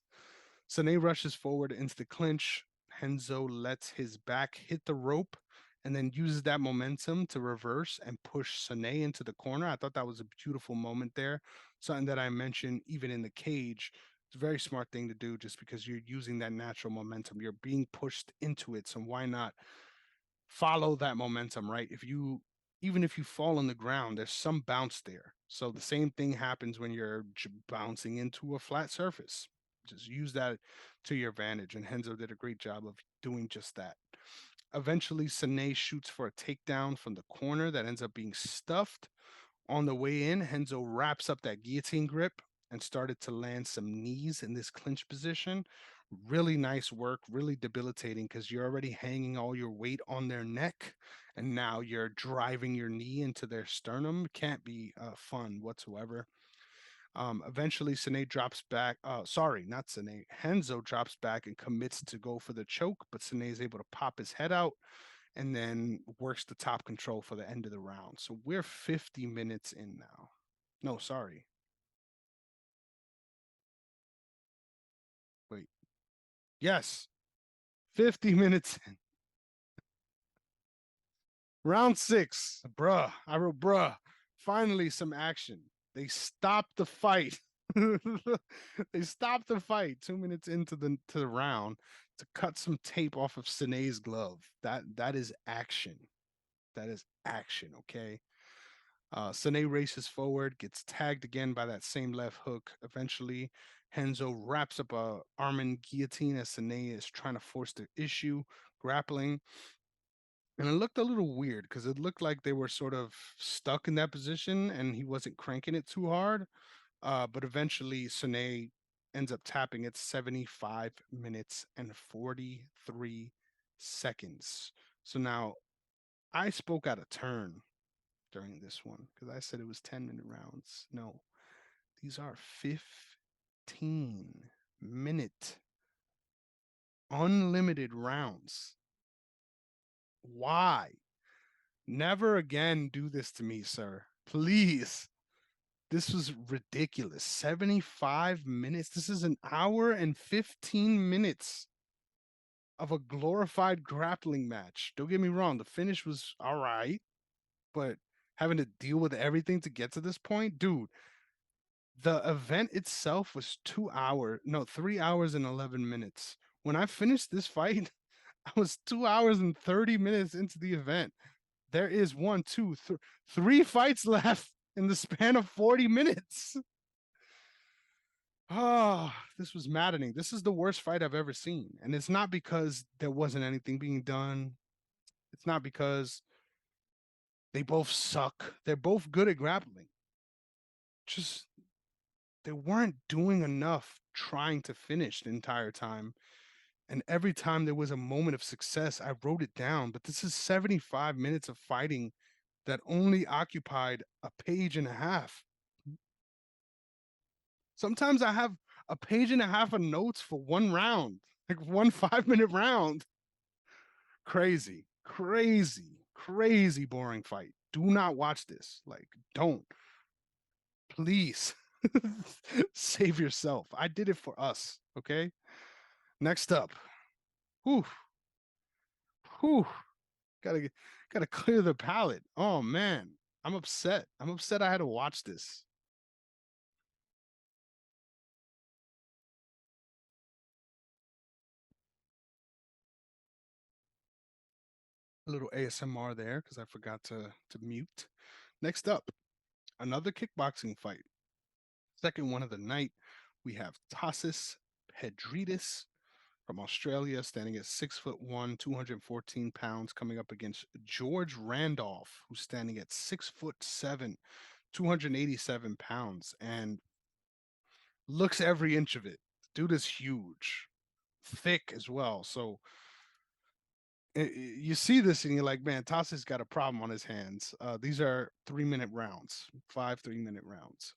Sane rushes forward into the clinch. Henzo lets his back hit the rope and then uses that momentum to reverse and push Sane into the corner. I thought that was a beautiful moment there. Something that I mentioned even in the cage. It's a very smart thing to do just because you're using that natural momentum. You're being pushed into it. So why not follow that momentum, right? Even if you fall on the ground, there's some bounce there. So the same thing happens when you're bouncing into a flat surface. Just use that to your advantage. And Henzo did a great job of doing just that. Eventually, Sane shoots for a takedown from the corner that ends up being stuffed. On the way in, Henzo wraps up that guillotine grip and started to land some knees in this clinch position. Really nice work, really debilitating because you're already hanging all your weight on their neck and now you're driving your knee into their sternum. Can't be fun whatsoever. Eventually, Sane drops back. Sorry, not Sane. Henzo drops back and commits to go for the choke, but Sane is able to pop his head out and then works the top control for the end of the round. So we're 50 minutes in now. No, sorry. Wait. Yes, 50 minutes in. Round 6. Bruh. I wrote, bruh. Finally, some action. They stopped the fight. They stopped the fight 2 minutes into the round to cut some tape off of Sane's glove. That is action. That is action, okay? Sane races forward, gets tagged again by that same left hook. Eventually, Henzo wraps up a Armin guillotine as Sane is trying to force the issue, grappling. And it looked a little weird because it looked like they were sort of stuck in that position and he wasn't cranking it too hard. But eventually, Sane ends up tapping at 75 minutes and 43 seconds. So now I spoke out of turn during this one because I said it was 10-minute rounds. No, these are 15-minute unlimited rounds. Why? Never again do this to me, sir. Please. This was ridiculous. 75 minutes. This is an hour and 15 minutes of a glorified grappling match. Don't get me wrong, the finish was all right, but having to deal with everything to get to this point, dude, the event itself was 2 hours, no, 3 hours and 11 minutes. When I finished this fight, I was 2 hours and 30 minutes into the event. There is one, two, three fights left in the span of 40 minutes. Oh, this was maddening. This is the worst fight I've ever seen. And it's not because there wasn't anything being done. It's not because they both suck. They're both good at grappling. Just they weren't doing enough trying to finish the entire time. And every time there was a moment of success, I wrote it down. But this is 75 minutes of fighting that only occupied a page and a half. Sometimes I have a page and a half of notes for one round, like one 5-minute round. Crazy, crazy, crazy boring fight. Do not watch this. Like, don't. Please. Save yourself. I did it for us. Okay. Next up. Whew. Whew. Gotta gotta clear the palate. Oh man. I'm upset. I'm upset I had to watch this. A little ASMR there because I forgot to mute. Next up, another kickboxing fight. Second one of the night, we have Tassis Pedridis from Australia, standing at 6'1", 214 pounds, coming up against George Randolph, who's standing at 6'7", 287 pounds, and looks every inch of it. Dude is huge, thick as well. So you see this and you're like, man, Tassis got a problem on his hands. These are 3-minute rounds, 3-minute rounds.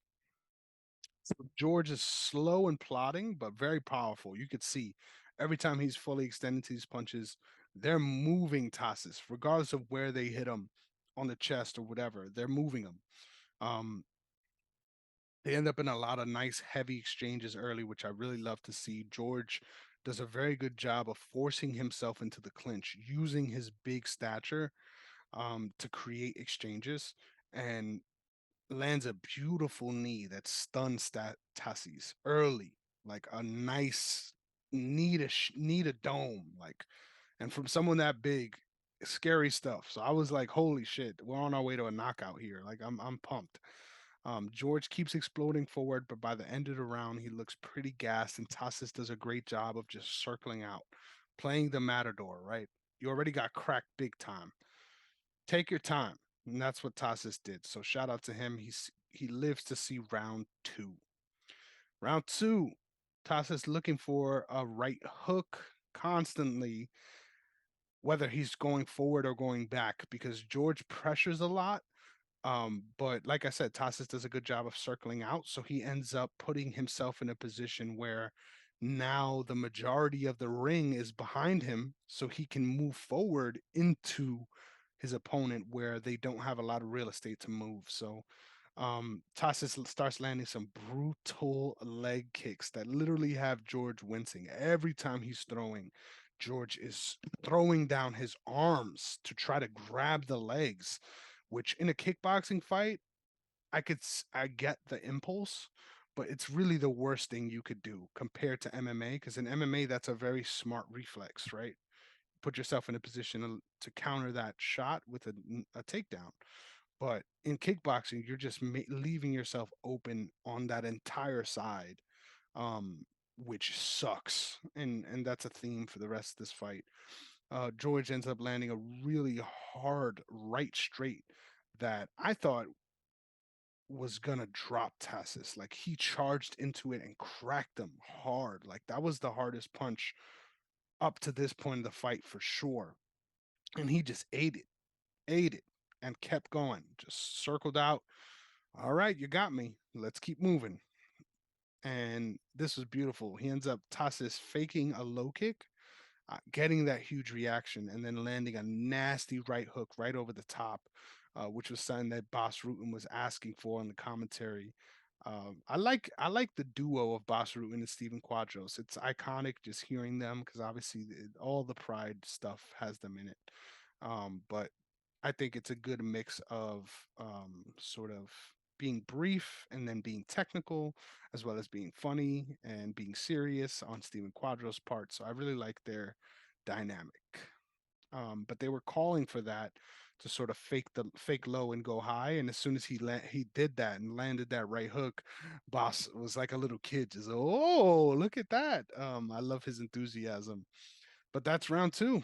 George is slow and plodding, but very powerful. You could see every time he's fully extended to these punches, they're moving Tassis, regardless of where they hit him on the chest or whatever. They're moving him. Um, they end up in a lot of nice, heavy exchanges early, which I really love to see. George does a very good job of forcing himself into the clinch, using his big stature to create exchanges. And lands a beautiful knee that stuns Tassis early, like a nice knee to dome, like, and from someone that big, scary stuff. So I was like, holy shit, we're on our way to a knockout here. Like I'm pumped. George keeps exploding forward, but by the end of the round, he looks pretty gassed, and Tassis does a great job of just circling out, playing the matador. Right, you already got cracked big time. Take your time. And that's what Tassis did. So shout out to him. He lives to see round two. Round two, Tassis looking for a right hook constantly, whether he's going forward or going back, because George pressures a lot. But like I said, Tassis does a good job of circling out. So he ends up putting himself in a position where now the majority of the ring is behind him. So he can move forward into his opponent where they don't have a lot of real estate to move. So Tassis starts landing some brutal leg kicks that literally have George wincing. Every time he's throwing, George is throwing down his arms to try to grab the legs, which in a kickboxing fight, I get the impulse, but it's really the worst thing you could do compared to MMA, because in MMA that's a very smart reflex, right? Put yourself in a position to counter that shot with a takedown. But in kickboxing, you're just leaving yourself open on that entire side, which sucks. And that's a theme for the rest of this fight. George ends up landing a really hard right straight that I thought was gonna drop Tassis. Like he charged into it and cracked him hard. Like that was the hardest punch up to this point of the fight for sure. And he just ate it, and kept going. Just circled out. All right, you got me. Let's keep moving. And this was beautiful. He ends up Tassis faking a low kick, getting that huge reaction, and then landing a nasty right hook right over the top, which was something that Boss Rutan was asking for in the commentary. I like the duo of Boss Rutan and Steven Quadros. It's iconic just hearing them because obviously all the Pride stuff has them in it. But I think it's a good mix of sort of being brief and then being technical, as well as being funny and being serious on Steven Quadros' part. So I really like their dynamic. But they were calling for that to sort of fake low and go high. And as soon as he did that and landed that right hook, Boss was like a little kid, just oh look at that. I love his enthusiasm. But that's round two.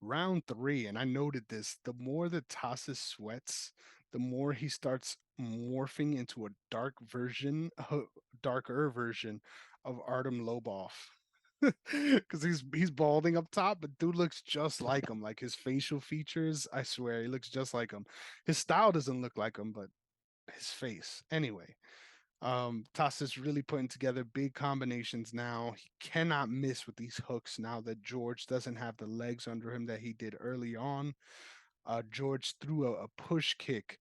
Round three, and I noted this, the more that Tassis sweats, the more he starts morphing into a darker version of Artem Lobov. Because he's balding up top, but dude looks just like him. Like his facial features, I swear, he looks just like him. His style doesn't look like him, but his face. Anyway, Toss is really putting together big combinations now. He cannot miss with these hooks now that George doesn't have the legs under him that he did early on. George threw a push kick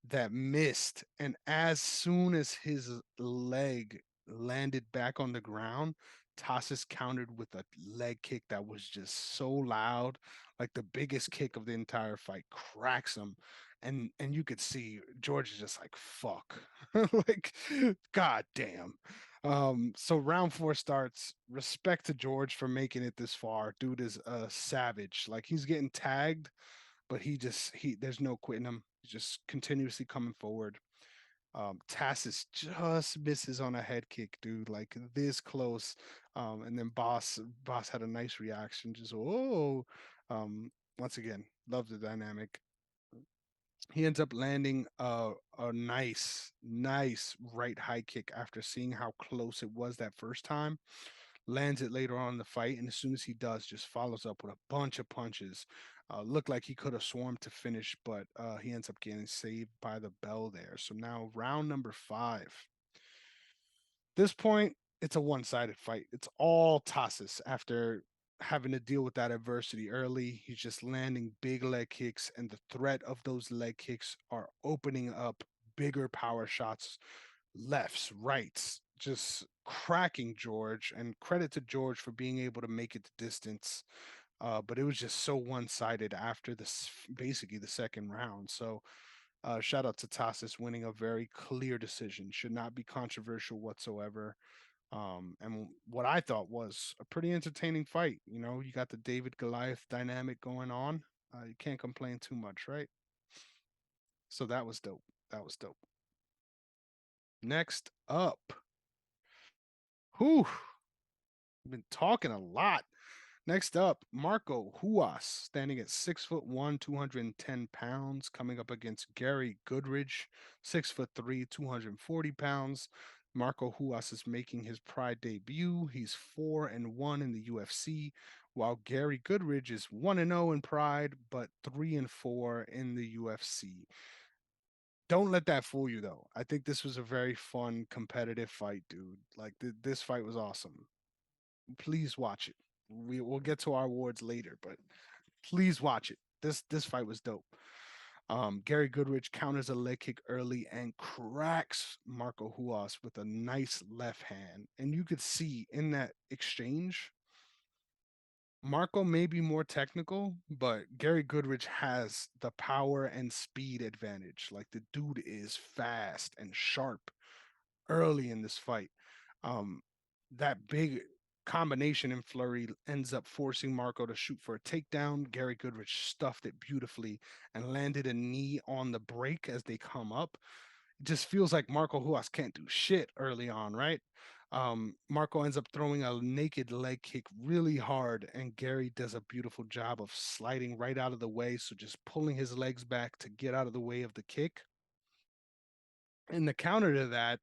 that missed. And as soon as his leg landed back on the ground, Tassis countered with a leg kick that was just so loud, like the biggest kick of the entire fight, cracks him. And you could see George is just like fuck. Like god damn. So round four starts. Respect to George for making it this far. Dude is a savage. Like he's getting tagged, but he there's no quitting him. He's just continuously coming forward. Tassis just misses on a head kick, dude, like this close. And then Boss had a nice reaction, just oh. Once again, love the dynamic. He ends up landing a nice right high kick after seeing how close it was that first time. Lands it later on in the fight, and as soon as he does, just follows up with a bunch of punches. Looked like he could have swarmed to finish, but he ends up getting saved by the bell there. So now round number five. This point, it's a one-sided fight. It's all Tassis after having to deal with that adversity early. He's just landing big leg kicks, and the threat of those leg kicks are opening up bigger power shots, lefts, rights, just cracking George. And credit to George for being able to make it the distance. But it was just so one-sided after this, basically the second round. So shout out to Tassis winning a very clear decision. Should not be controversial whatsoever. And what I thought was a pretty entertaining fight. You know, you got the David Goliath dynamic going on. You can't complain too much, right? So that was dope. That was dope. Next up, whew, we've been talking a lot. Next up, Marco Ruas, standing at 6'1", 210 pounds, coming up against Gary Goodridge, 6'3", 240 pounds. Marco Ruas is making his Pride debut. He's 4-1 in the UFC, while Gary Goodridge is 1-0 in Pride, but 3-4 in the UFC. Don't let that fool you, though. I think this was a very fun, competitive fight, dude. Like this fight was awesome. Please watch it. We'll get to our awards later, but please watch it. This fight was dope. Gary Goodridge counters a leg kick early and cracks Marco Ruas with a nice left hand. And you could see in that exchange, Marco may be more technical, but Gary Goodridge has the power and speed advantage. Like the dude is fast and sharp early in this fight. Um, that big combination in flurry ends up forcing Marco to shoot for a takedown. Gary Goodrich stuffed it beautifully and landed a knee on the break as they come up. It just feels like Marco Ruas can't do shit early on, right? Marco ends up throwing a naked leg kick really hard, and Gary does a beautiful job of sliding right out of the way. So just pulling his legs back to get out of the way of the kick. And the counter to that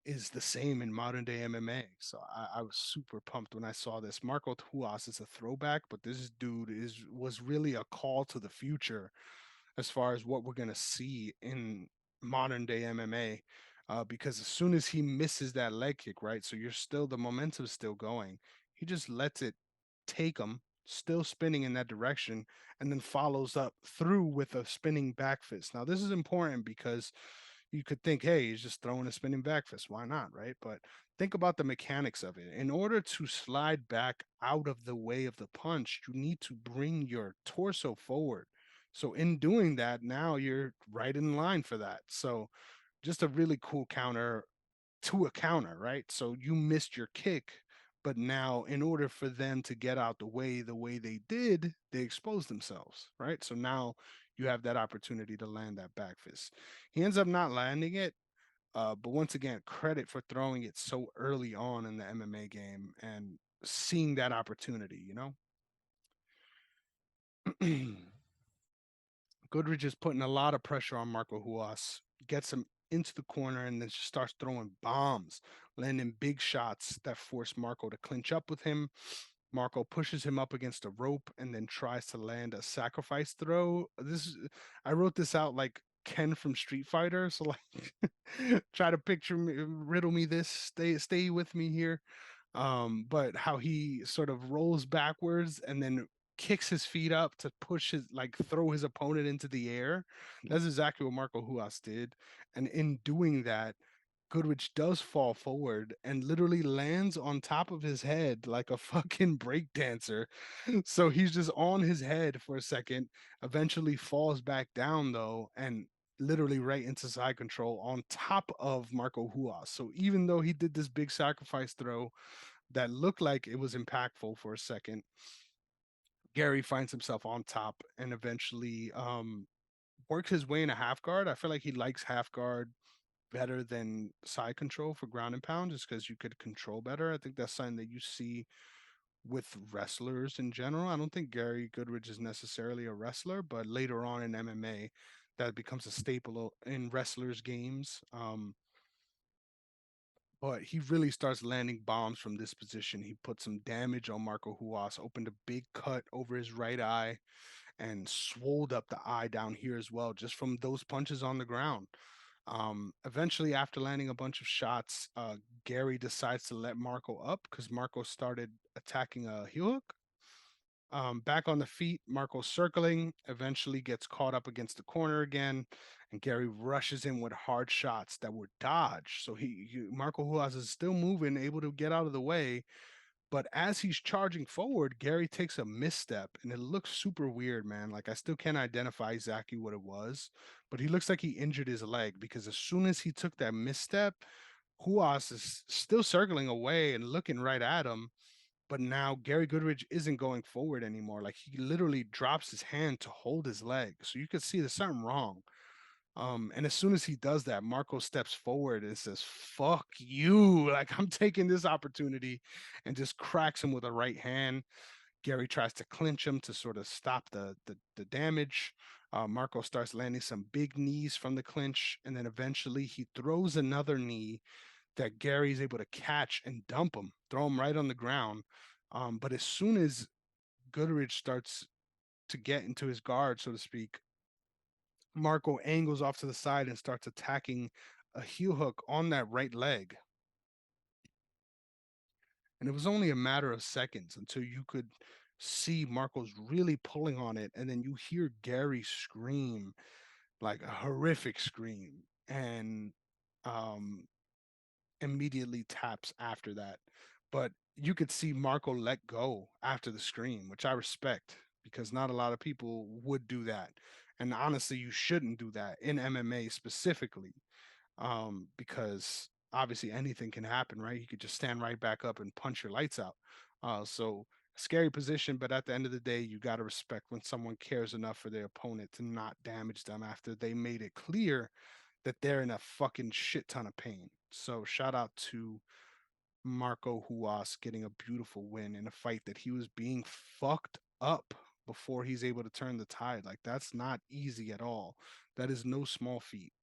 is the same in modern day MMA. So I was super pumped when I saw this. Marco Ruas is a throwback, but this dude was really a call to the future as far as what we're gonna see in modern day MMA. Because as soon as he misses that leg kick, right? So you're still the momentum's still going. He just lets it take him, still spinning in that direction, and then follows up through with a spinning back fist. Now this is important because you could think, hey, he's just throwing a spinning back fist. Why not, right? But think about the mechanics of it. In order to slide back out of the way of the punch, you need to bring your torso forward. So in doing that, now you're right in line for that. So just a really cool counter to a counter, right? So you missed your kick, but now in order for them to get out the way they did, they exposed themselves, right? So now you have that opportunity to land that back fist. He ends up not landing it, but once again, credit for throwing it so early on in the MMA game and seeing that opportunity, you know? Goodridge is putting a lot of pressure on Marco Ruas, gets him into the corner, and then starts throwing bombs, landing big shots that force Marco to clinch up with him. Marco pushes him up against a rope and then tries to land a sacrifice throw. I wrote this out like Ken from Street Fighter, so like try to picture me, riddle me this, stay with me here. But how he sort of rolls backwards and then kicks his feet up to push his like throw his opponent into the air. That's exactly what Marco Ruas did. And in doing that, Goodrich does fall forward and literally lands on top of his head like a fucking break dancer. So he's just on his head for a second, eventually falls back down though, and literally right into side control on top of Marco Ruas. So even though he did this big sacrifice throw that looked like it was impactful for a second, Gary finds himself on top and eventually works his way in a half guard. I feel like he likes half guard better than side control for ground and pound just because you could control better. I think that's something that you see with wrestlers in general. I don't think Gary Goodridge is necessarily a wrestler, but later on in MMA, that becomes a staple in wrestlers' games. But he really starts landing bombs from this position. He put some damage on Marco Ruas, opened a big cut over his right eye, and swolled up the eye down here as well, just from those punches on the ground. Eventually, after landing a bunch of shots, Gary decides to let Marco up because Marco started attacking a heel hook. Back on the feet, Marco circling, eventually gets caught up against the corner again, and Gary rushes in with hard shots that were dodged. So Marco Ruas is still moving, able to get out of the way, but as he's charging forward, Gary takes a misstep and it looks super weird, man. Like I still can't identify exactly what it was, but he looks like he injured his leg because as soon as he took that misstep, Ruas is still circling away and looking right at him. But now Gary Goodridge isn't going forward anymore. Like he literally drops his hand to hold his leg. So you could see there's something wrong. And as soon as he does that, Marco steps forward and says, "Fuck you." Like, I'm taking this opportunity, and just cracks him with a right hand. Gary tries to clinch him to sort of stop the damage. Marco starts landing some big knees from the clinch, and then eventually he throws another knee that Gary's able to catch and dump him, throw him right on the ground. But as soon as Goodrich starts to get into his guard, so to speak, Marco angles off to the side and starts attacking a heel hook on that right leg. And it was only a matter of seconds until you could see Marco's really pulling on it. And then you hear Gary scream like a horrific scream and um, immediately taps after that. But you could see Marco let go after the scream, which I respect because not a lot of people would do that. And honestly, you shouldn't do that in MMA specifically, because obviously anything can happen, right? You could just stand right back up and punch your lights out. So scary position, but at the end of the day, you got to respect when someone cares enough for their opponent to not damage them after they made it clear that they're in a fucking shit ton of pain. So shout out to Marco Ruas getting a beautiful win in a fight that he was being fucked up before he's able to turn the tide. Like, that's not easy at all. That is no small feat,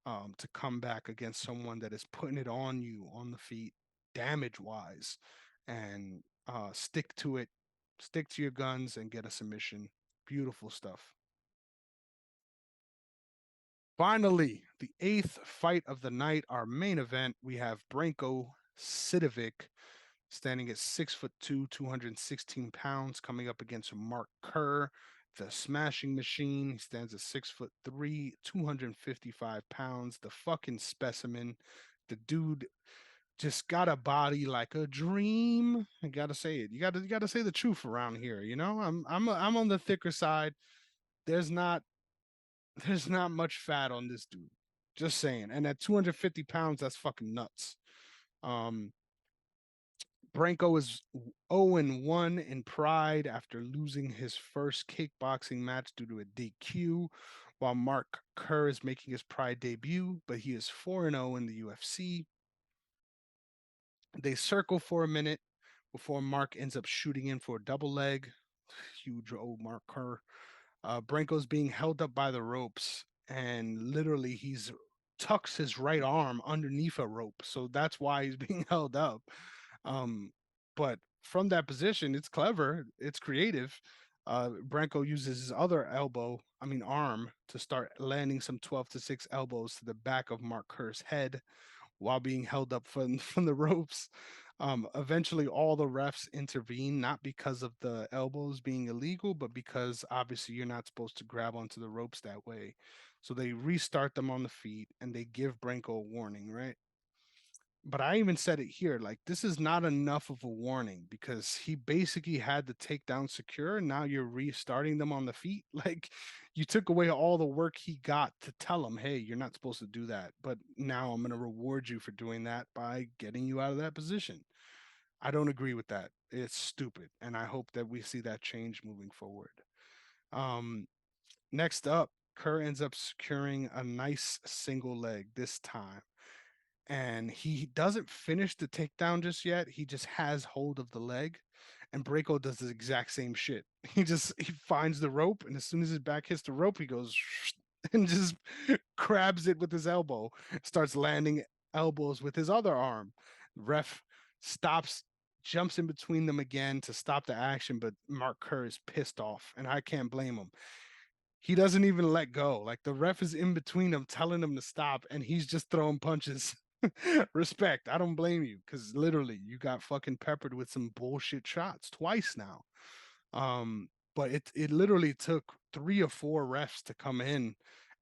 to come back against someone that is putting it on you on the feet, damage wise, and stick to it, stick to your guns, and get a submission. Beautiful stuff. Finally, the eighth fight of the night, our main event. We have Branko Sidovic, standing at 6'2", 216 pounds, coming up against Mark Kerr, the smashing machine. He stands at 6'3", 255 pounds, the fucking specimen. The dude just got a body like a dream. I gotta say it. You gotta say the truth around here. You know, I'm on the thicker side. There's not there's not much fat on this dude. Just saying. And at 250 pounds, that's fucking nuts. Um, Branko is 0-1 in Pride after losing his first kickboxing match due to a DQ, while Mark Kerr is making his Pride debut, but he is 4-0 in the UFC. They circle for a minute before Mark ends up shooting in for a double leg. Huge old Mark Kerr. Branko's being held up by the ropes, and literally he's tucks his right arm underneath a rope, so that's why he's being held up. Um, but from that position, it's clever, it's creative. Branko uses his other arm, to start landing some 12-6 elbows to the back of Mark Kerr's head while being held up from the ropes. Eventually, all the refs intervene, not because of the elbows being illegal, but because obviously you're not supposed to grab onto the ropes that way. So they restart them on the feet and they give Branko a warning, right? But I even said it here, like, this is not enough of a warning because he basically had the takedown secure, and now you're restarting them on the feet. Like, you took away all the work he got to tell him, hey, you're not supposed to do that, but now I'm going to reward you for doing that by getting you out of that position. I don't agree with that. It's stupid, and I hope that we see that change moving forward. um Next up, Kerr ends up securing a nice single leg this time, and he doesn't finish the takedown just yet. He just has hold of the leg, and Braco does the exact same shit. He finds the rope, and as soon as his back hits the rope, he goes and just grabs it with his elbow, starts landing elbows with his other arm. Ref stops, jumps in between them again to stop the action, but Mark Kerr is pissed off, and I can't blame him. He doesn't even let go. Like, the ref is in between them, telling him to stop, and he's just throwing punches. Respect. I don't blame you, because literally you got fucking peppered with some bullshit shots twice now. But it literally took 3 or 4 refs to come in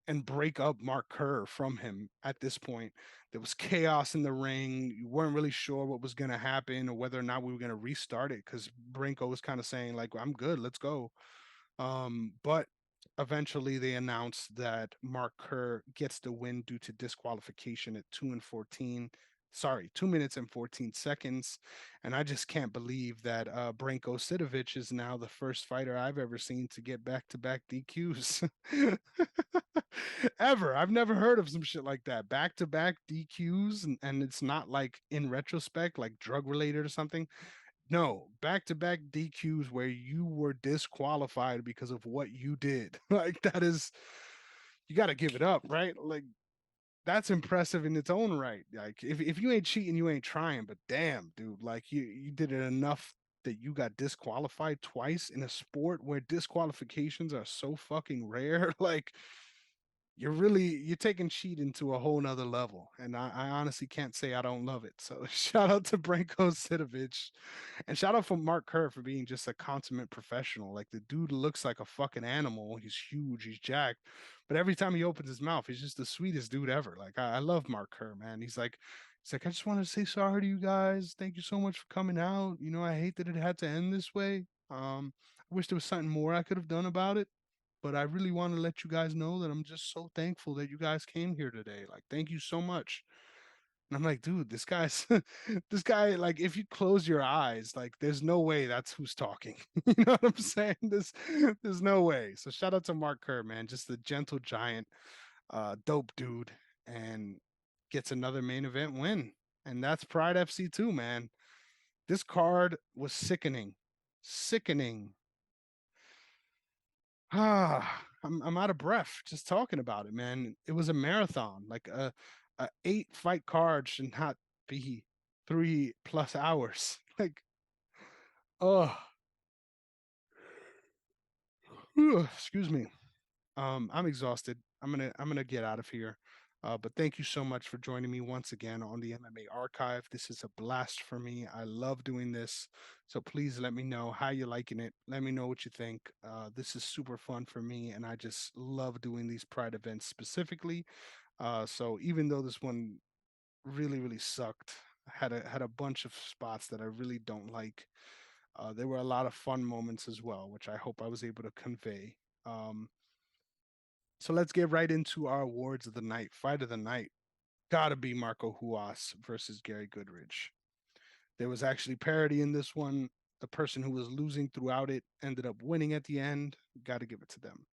and break up Mark Kerr from him at this point. There was chaos in the ring. You weren't really sure what was going to happen or whether or not we were going to restart it, because Branko was kind of saying, like, I'm good, let's go. But eventually they announced that Mark Kerr gets the win due to disqualification at 2 minutes and 14 seconds. And I just can't believe that Branko Sidovic is now the first fighter I've ever seen to get back-to-back DQs. Ever. I've never heard of some shit like that. Back-to-back DQs, and it's not like in retrospect, like drug related or something. No, back-to-back DQs where you were disqualified because of what you did. Like, that is, you got to give it up, right? Like, that's impressive in its own right. Like, if you ain't cheating, you ain't trying. But damn, dude, like, you did it enough that you got disqualified twice in a sport where disqualifications are so fucking rare. Like, you're taking cheating to a whole nother level, and I honestly can't say I don't love it. So shout out to Branko Sidovic, and shout out for Mark Kerr for being just a consummate professional. Like, the dude looks like a fucking animal. He's huge, he's jacked, but every time he opens his mouth, he's just the sweetest dude ever. Like, I love Mark Kerr, man. He's like, I just want to say sorry to you guys. Thank you so much for coming out. You know, I hate that it had to end this way. I wish there was something more I could have done about it, but I really want to let you guys know that I'm just so thankful that you guys came here today. Like, thank you so much. And I'm like, dude, this guy's this guy, like, if you close your eyes, like, there's no way that's who's talking. You know what I'm saying? There's no way. So shout out to Mark Kerr, man. Just a gentle giant, dope dude, and gets another main event win. And that's Pride FC too, man. This card was sickening. Sickening. I'm out of breath just talking about it, man. It was a marathon. Like a 8 fight card should not be 3+ hours. Like, oh, excuse me. I'm exhausted. I'm gonna get out of here. But thank you so much for joining me once again on the MMA Archive. This is a blast for me. I love doing this. So please let me know how you're liking it. Let me know what you think. This is super fun for me, and I just love doing these Pride events specifically. So even though this one really sucked, had a bunch of spots that I really don't like. There were a lot of fun moments as well, which I hope I was able to convey. Um, so let's get right into our awards of the night. Fight of the night. Gotta be Marco Ruas versus Gary Goodridge. There was actually parity in this one. The person who was losing throughout it ended up winning at the end. Gotta give it to them.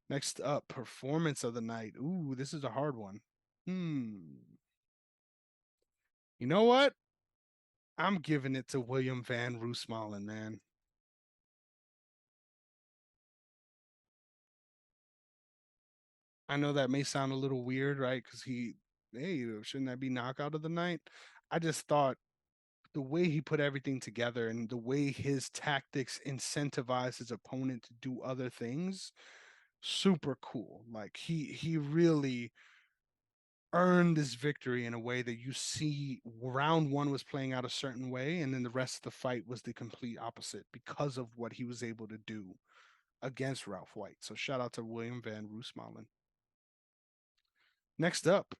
Next up, performance of the night. Ooh, this is a hard one. You know what? I'm giving it to William Van Roosmalen, man. I know that may sound a little weird, right? Because hey, shouldn't that be knockout of the night? I just thought the way he put everything together and the way his tactics incentivize his opponent to do other things, super cool. Like he really earned this victory in a way that you see round one was playing out a certain way, and then the rest of the fight was the complete opposite because of what he was able to do against Ralph White. So shout out to William Van Roosmalen. Next up,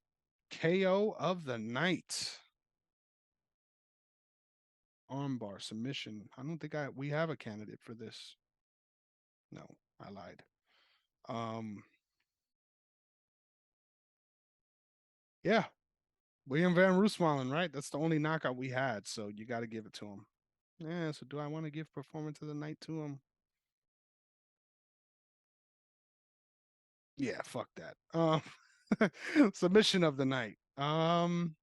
KO of the night. Armbar submission. I don't think we have a candidate for this. No, I lied. Um, yeah, William Van Roosmalen, right? That's the only knockout we had, so you got to give it to him. Yeah. So do I want to give performance of the night to him? Yeah, fuck that. Submission of the night. I'm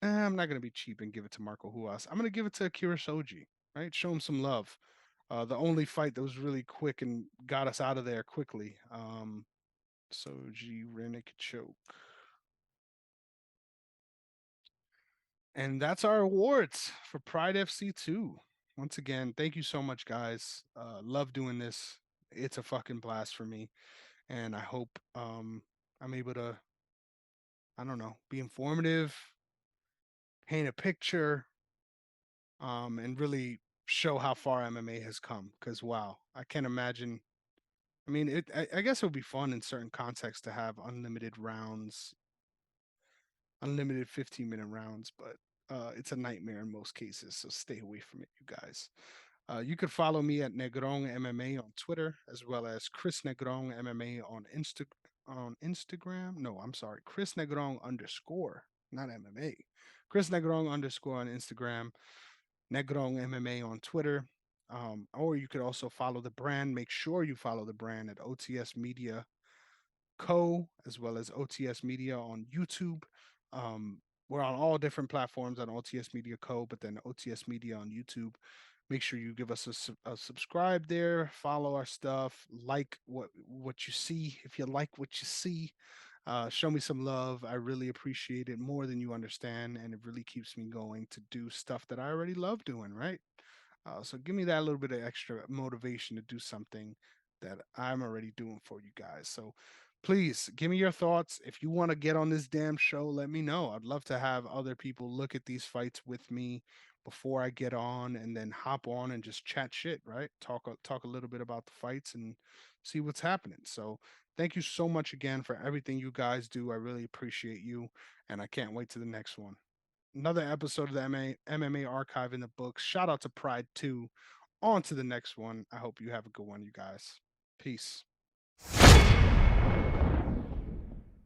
not gonna be cheap and give it to Marco Ruas. I'm gonna give it to Akira Shoji. Right, show him some love. The only fight that was really quick and got us out of there quickly. Soji Rennick choke. And that's our awards for Pride FC 2. Once again, thank you so much, guys. Love doing this. It's a fucking blast for me. And I hope I'm able to, I don't know, be informative, paint a picture, and really show how far MMA has come. Because, wow, I can't imagine. I mean, I guess it would be fun in certain contexts to have unlimited rounds, unlimited 15-minute rounds, but it's a nightmare in most cases. So stay away from it, you guys. You could follow me at Negron MMA on Twitter, as well as Chris Negron MMA on Instagram. No, I'm sorry, Chris Negron underscore, not MMA. Chris Negron underscore on Instagram, Negron MMA on Twitter. Or you could also follow the brand. Make sure you follow the brand at OTS Media Co. as well as OTS Media on YouTube. We're on all different platforms on OTS Media Co. But then OTS Media on YouTube. Make sure you give us a subscribe there, follow our stuff, like what you see. If you like what you see, show me some love. I really appreciate it more than you understand, and it really keeps me going to do stuff that I already love doing. Right. So give me that little bit of extra motivation to do something that I'm already doing for you guys. So please give me your thoughts. If you want to get on this damn show, let me know. I'd love to have other people look at these fights with me before I get on and then hop on and just chat shit, right? Talk a little bit about the fights and see what's happening. So thank you so much again for everything you guys do. I really appreciate you and I can't wait to the next one. Another episode of the MMA Archive in the books. Shout out to Pride 2. On to the next one. I hope you have a good one, you guys. Peace.